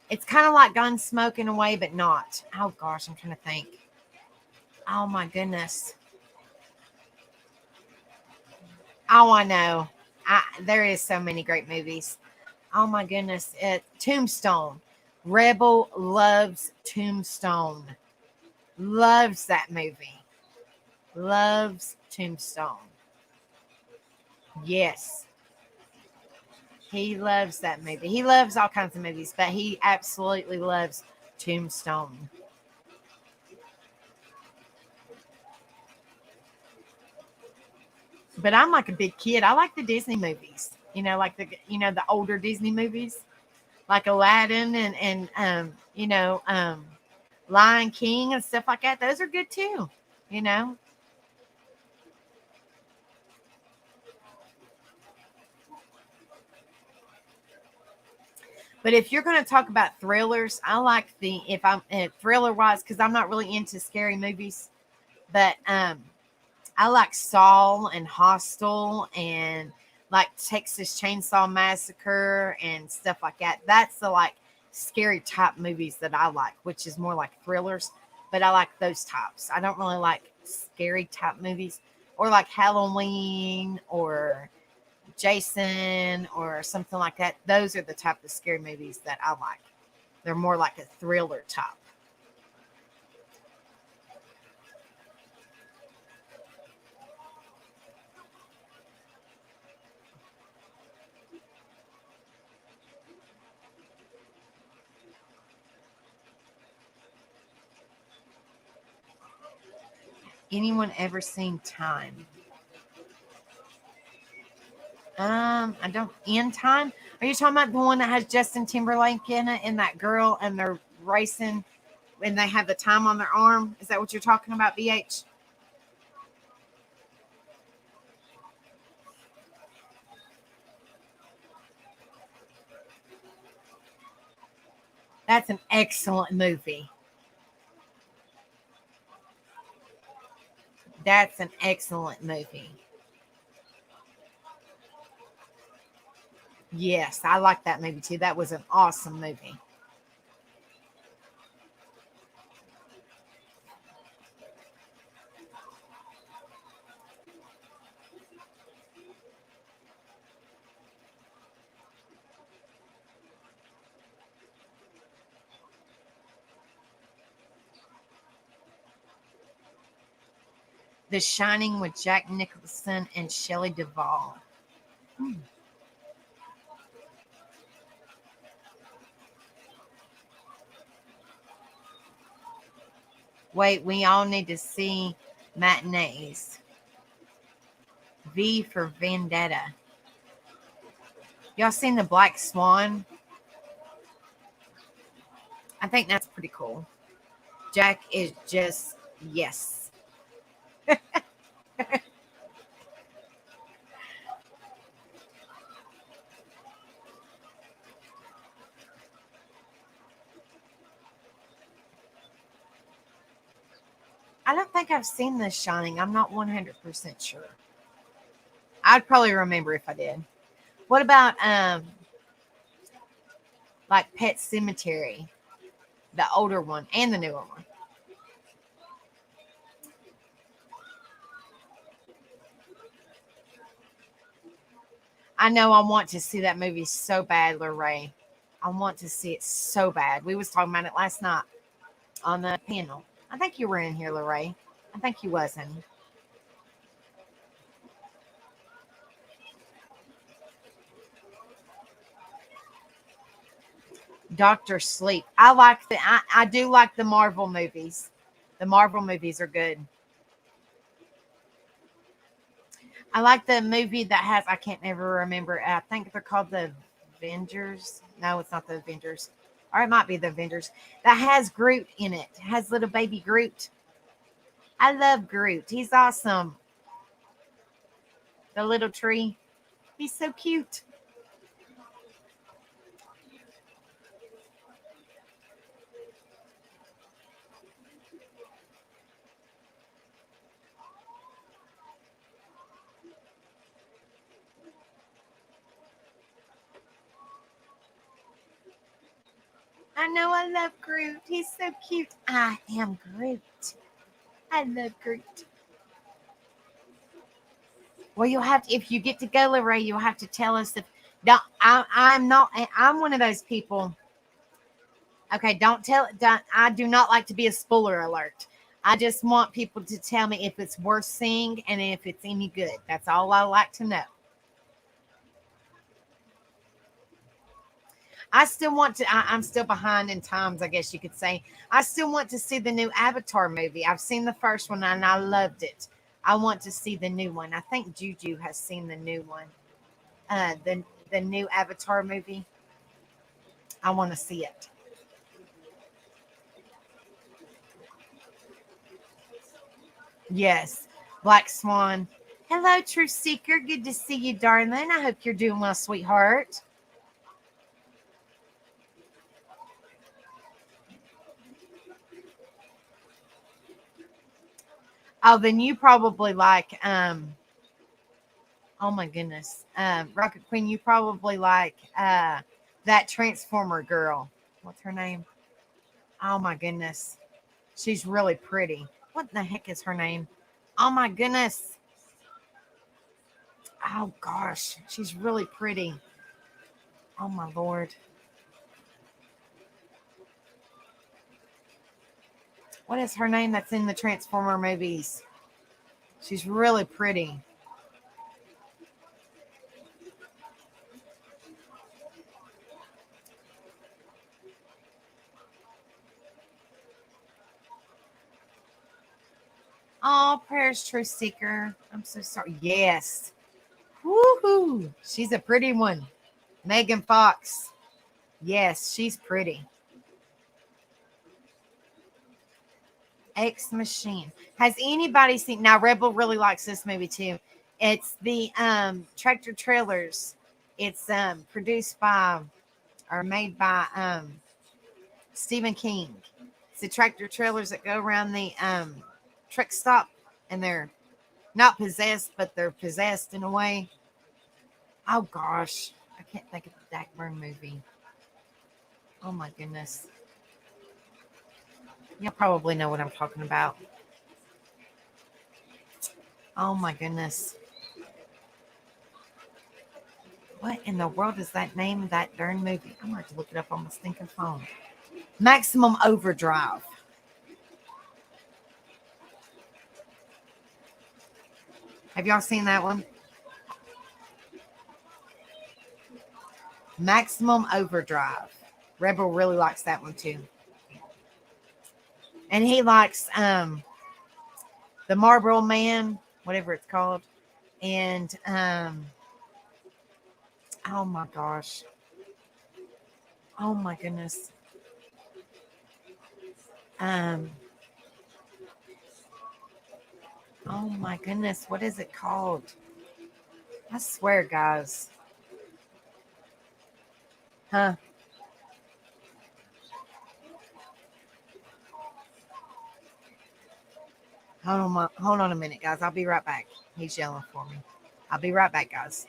It's kind of like Gunsmoke in a way, but not. Oh gosh, I'm trying to think. Oh my goodness. Oh, I know. There is so many great movies. Oh my goodness. Tombstone. Rebel loves Tombstone. Loves that movie. Loves Tombstone. Yes. He loves that movie. He loves all kinds of movies, but he absolutely loves Tombstone. But I'm like a big kid. I like the Disney movies. Like the older Disney movies, like Aladdin and Lion King and stuff like that. Those are good too. You know. But if you're going to talk about thrillers, I like if I'm thriller wise, because I'm not really into scary movies, but I like Saul and Hostel and like Texas Chainsaw Massacre and stuff like that. That's the like scary type movies that I like, which is more like thrillers, but I like those types. I don't really like scary type movies or like Halloween or Jason or something like that. Those are the type of scary movies that I like. They're more like a thriller type. Anyone ever seen Time? I don't. In Time? Are you talking about the one that has Justin Timberlake in it and that girl and they're racing and they have the time on their arm? Is that what you're talking about, BH? That's an excellent movie. That's an excellent movie. Yes, I like that movie too. That was an awesome movie. The Shining with Jack Nicholson and Shelley Duvall. Hmm. Wait, we all need to see Matinees. V for Vendetta. Y'all seen the Black Swan? I think that's pretty cool. Jack is just yes. I don't think I've seen The Shining. I'm not 100% sure. I'd probably remember if I did. What about like Pet Cemetery, the older one and the newer one? I know I want to see that movie so bad, Lorraine. I want to see it so bad. We was talking about it last night on the panel. I think you were in here, Lorraine. I think you wasn't. Doctor Sleep. I do like the Marvel movies. The Marvel movies are good. I like the movie that has, I can't never remember. I think they're called the Avengers. No, it's not the Avengers. Or it might be the Avengers. That has Groot in it. Has little baby Groot. I love Groot. He's awesome. The little tree. He's so cute. I know I love Groot. He's so cute. I am Groot. I love Groot. Well, you'll have to, if you get to go, Lorraine, you'll have to tell us if. Don't, I'm not. I'm one of those people. Okay, don't tell. Don't, I do not like to be a spoiler alert. I just want people to tell me if it's worth seeing and if it's any good. That's all I like to know. I still want to. I'm still behind in times, I guess you could say. I still want to see the new Avatar movie. I've seen the first one and I loved it. I want to see the new one. I think Juju has seen the new one. The new Avatar movie. I want to see it. Yes, Black Swan. Hello, True Seeker. Good to see you, darling. I hope you're doing well, sweetheart. Oh, then you probably like oh my goodness. Rocket Queen, you probably like that Transformer girl. What's her name? Oh my goodness. She's really pretty. What the heck is her name? Oh my goodness. Oh gosh. She's really pretty. Oh my lord. What is her name that's in the Transformer movies? She's really pretty. Oh, prayers, Truth Seeker. I'm so sorry. Yes. Woohoo. She's a pretty one. Megan Fox. Yes, she's pretty. X Machine. Has anybody seen, now Rebel really likes this movie too. It's the Tractor Trailers. It's produced by or made by Stephen King. It's the tractor trailers that go around the truck stop and they're not possessed, but they're possessed in a way. Oh gosh. I can't think of the Blackburn movie. Oh my goodness. You'll probably know what I'm talking about. Oh my goodness. What in the world is that name of that darn movie? I'm going to have to look it up on my stinking phone. Maximum Overdrive. Have y'all seen that one? Maximum Overdrive. Rebel really likes that one too. And he likes the Marlboro Man, whatever it's called. And oh my gosh. Oh my goodness. Um oh my goodness, what is it called? I swear, guys. Huh? Hold on a minute, guys. I'll be right back. He's yelling for me. I'll be right back, guys.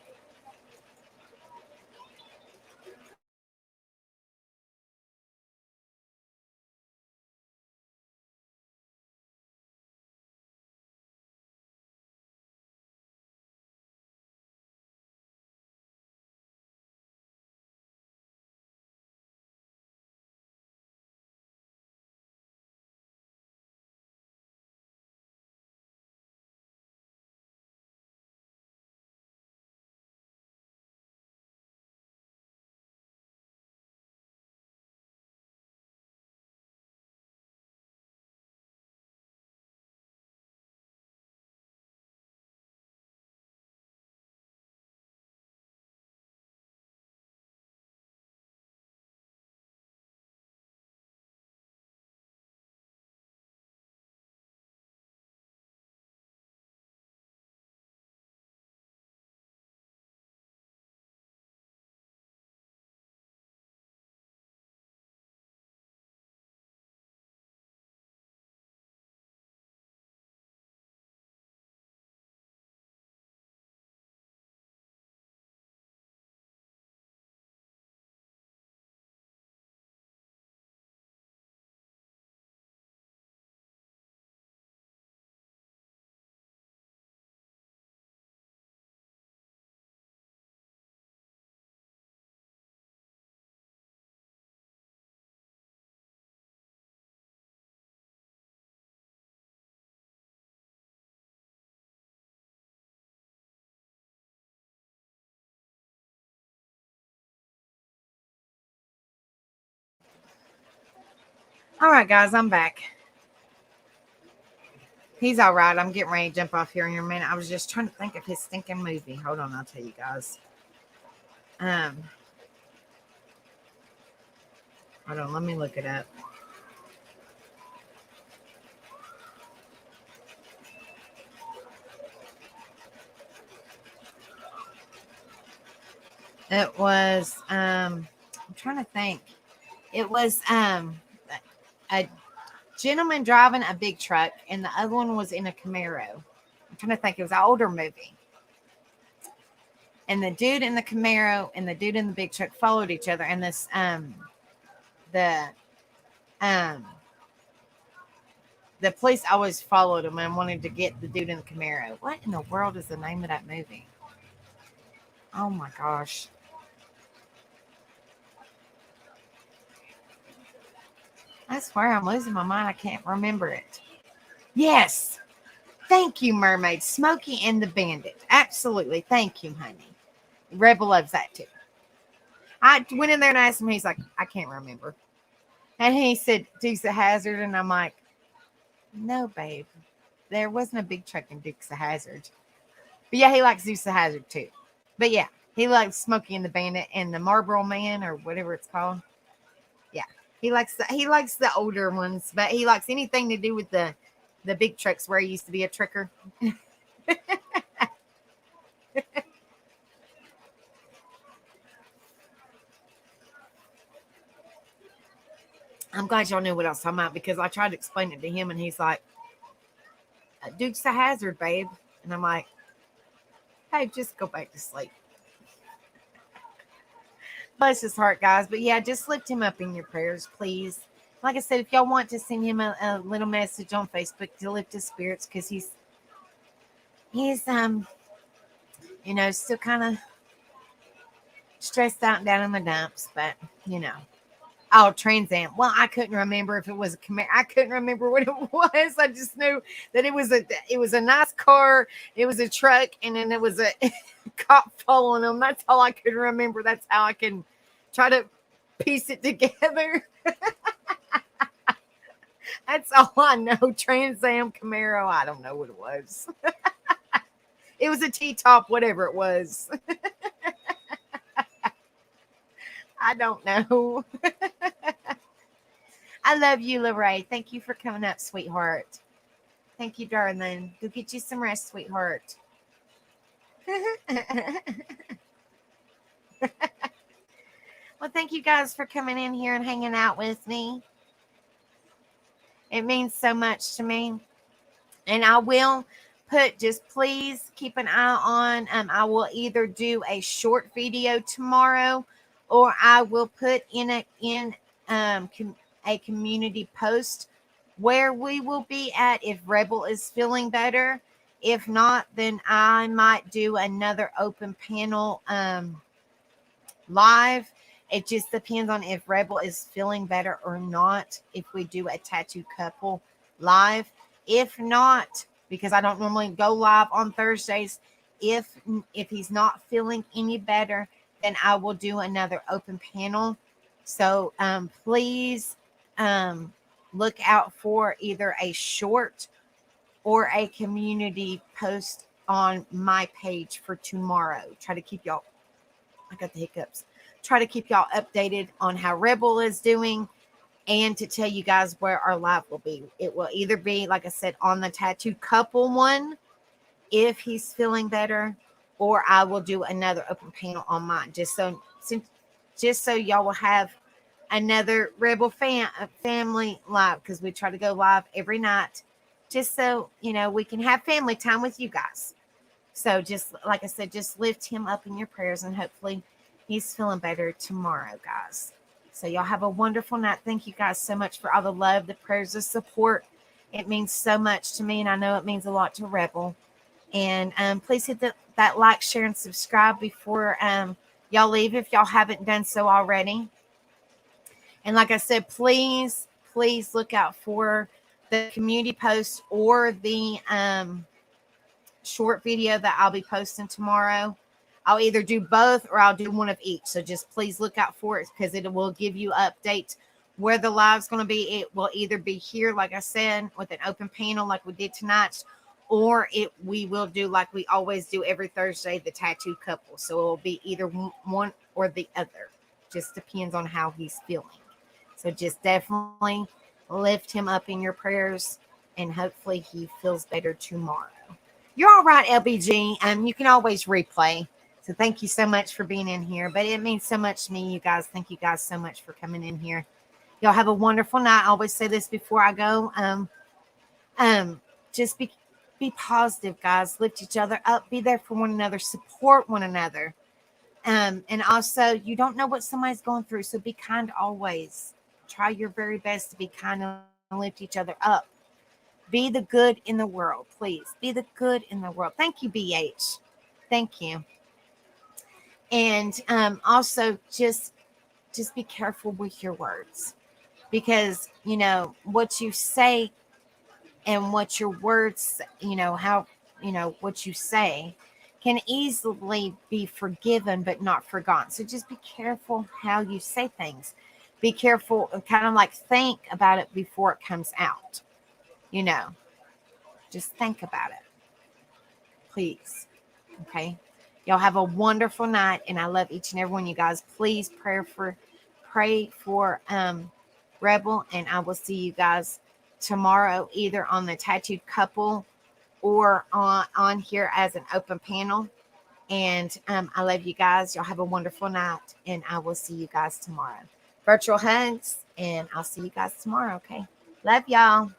All right, guys, I'm back. He's all right. I'm getting ready to jump off here in a minute. I was just trying to think of his stinking movie. Hold on, I'll tell you guys. Hold on, let me look it up. It was I'm trying to think. It was a gentleman driving a big truck, and the other one was in a Camaro. I'm trying to think. It was an older movie. And the dude in the Camaro and the dude in the big truck followed each other. And this the police always followed him and wanted to get the dude in the Camaro. What in the world is the name of that movie? Oh my gosh. I swear I'm losing my mind. I can't remember it. Yes. Thank you, Mermaid. Smokey and the Bandit. Absolutely. Thank you, honey. Rebel loves that too. I went in there and asked him. He's like, I can't remember. And he said, Dukes of Hazzard. And I'm like, no, babe. There wasn't a big truck in Dukes of Hazzard. But yeah, he likes Dukes of Hazzard too. But yeah, he likes Smokey and the Bandit and the Marlboro Man or whatever it's called. Yeah, he likes the older ones, but he likes anything to do with the big trucks where he used to be a trucker. I'm glad y'all knew what I was talking about because I tried to explain it to him and he's like, Dukes of Hazzard, babe. And I'm like, hey, just go back to sleep. Bless his heart, guys. But yeah, just lift him up in your prayers, please. Like I said, if y'all want to send him a little message on Facebook to lift his spirits, because he's still kind of stressed out and down in the dumps, but Oh, Trans Am. Well, I couldn't remember if it was a Camaro. I couldn't remember what it was. I just knew that it was a nice car. It was a truck, and then it was a cop following them. That's all I could remember. That's how I can try to piece it together. That's all I know. Trans Am Camaro. I don't know what it was. It was a T-top, whatever it was. I don't know. I love you, Lorraine. Thank you for coming up, sweetheart. Thank you, darling. Go get you some rest, sweetheart. Well, thank you guys for coming in here and hanging out with me. It means so much to me. And I will just please keep an eye on. I will either do a short video tomorrow, or I will put in a community post where we will be at if Rebel is feeling better. If not, then I might do another open panel live. It just depends on if Rebel is feeling better or not, if we do a tattoo couple live. If not, because I don't normally go live on Thursdays, if he's not feeling any better, then I will do another open panel. So please look out for either a short or a community post on my page for tomorrow. Try to keep y'all, I got the hiccups. Try to keep y'all updated on how Rebel is doing and to tell you guys where our live will be. It will either be, like I said, on the tattoo couple one, if he's feeling better, or I will do another open panel on mine, just so y'all will have another Rebel family live, because we try to go live every night, just so we can have family time with you guys. So just like I said, just lift him up in your prayers, and hopefully he's feeling better tomorrow, guys. So y'all have a wonderful night. Thank you guys so much for all the love, the prayers, the support. It means so much to me, and I know it means a lot to Rebel. And please hit that like, share, and subscribe before y'all leave if y'all haven't done so already. And like I said, please look out for the community post or the short video that I'll be posting tomorrow. I'll either do both or I'll do one of each. So just please look out for it, because it will give you updates where the live's going to be. It will either be here, like I said, with an open panel like we did tonight, or we will do like we always do every Thursday, the tattooed couple. So it will be either one or the other. Just depends on how he's feeling. So just definitely lift him up in your prayers, and hopefully he feels better tomorrow. You're all right, LBG. You can always replay. So thank you so much for being in here. But it means so much to me, you guys. Thank you guys so much for coming in here. Y'all have a wonderful night. I always say this before I go. Just be positive, guys. Lift each other up. Be there for one another. Support one another. And also, you don't know what somebody's going through, so be kind always. Try your very best to be kind and lift each other up. Be the good in the world, please. Be the good in the world. Thank you, BH. Thank you. And also, just be careful with your words, because you know what you say and what your words, how what you say can easily be forgiven but not forgotten. So just be careful how you say things. Be careful and kind of like think about it before it comes out. Just think about it, please. Okay. Y'all have a wonderful night, and I love each and every one of you guys. Please pray for Rebel, and I will see you guys tomorrow, either on the tattooed couple or on here as an open panel. And I love you guys. Y'all have a wonderful night, and I will see you guys tomorrow. Virtual hugs, and I'll see you guys tomorrow. Okay. Love y'all.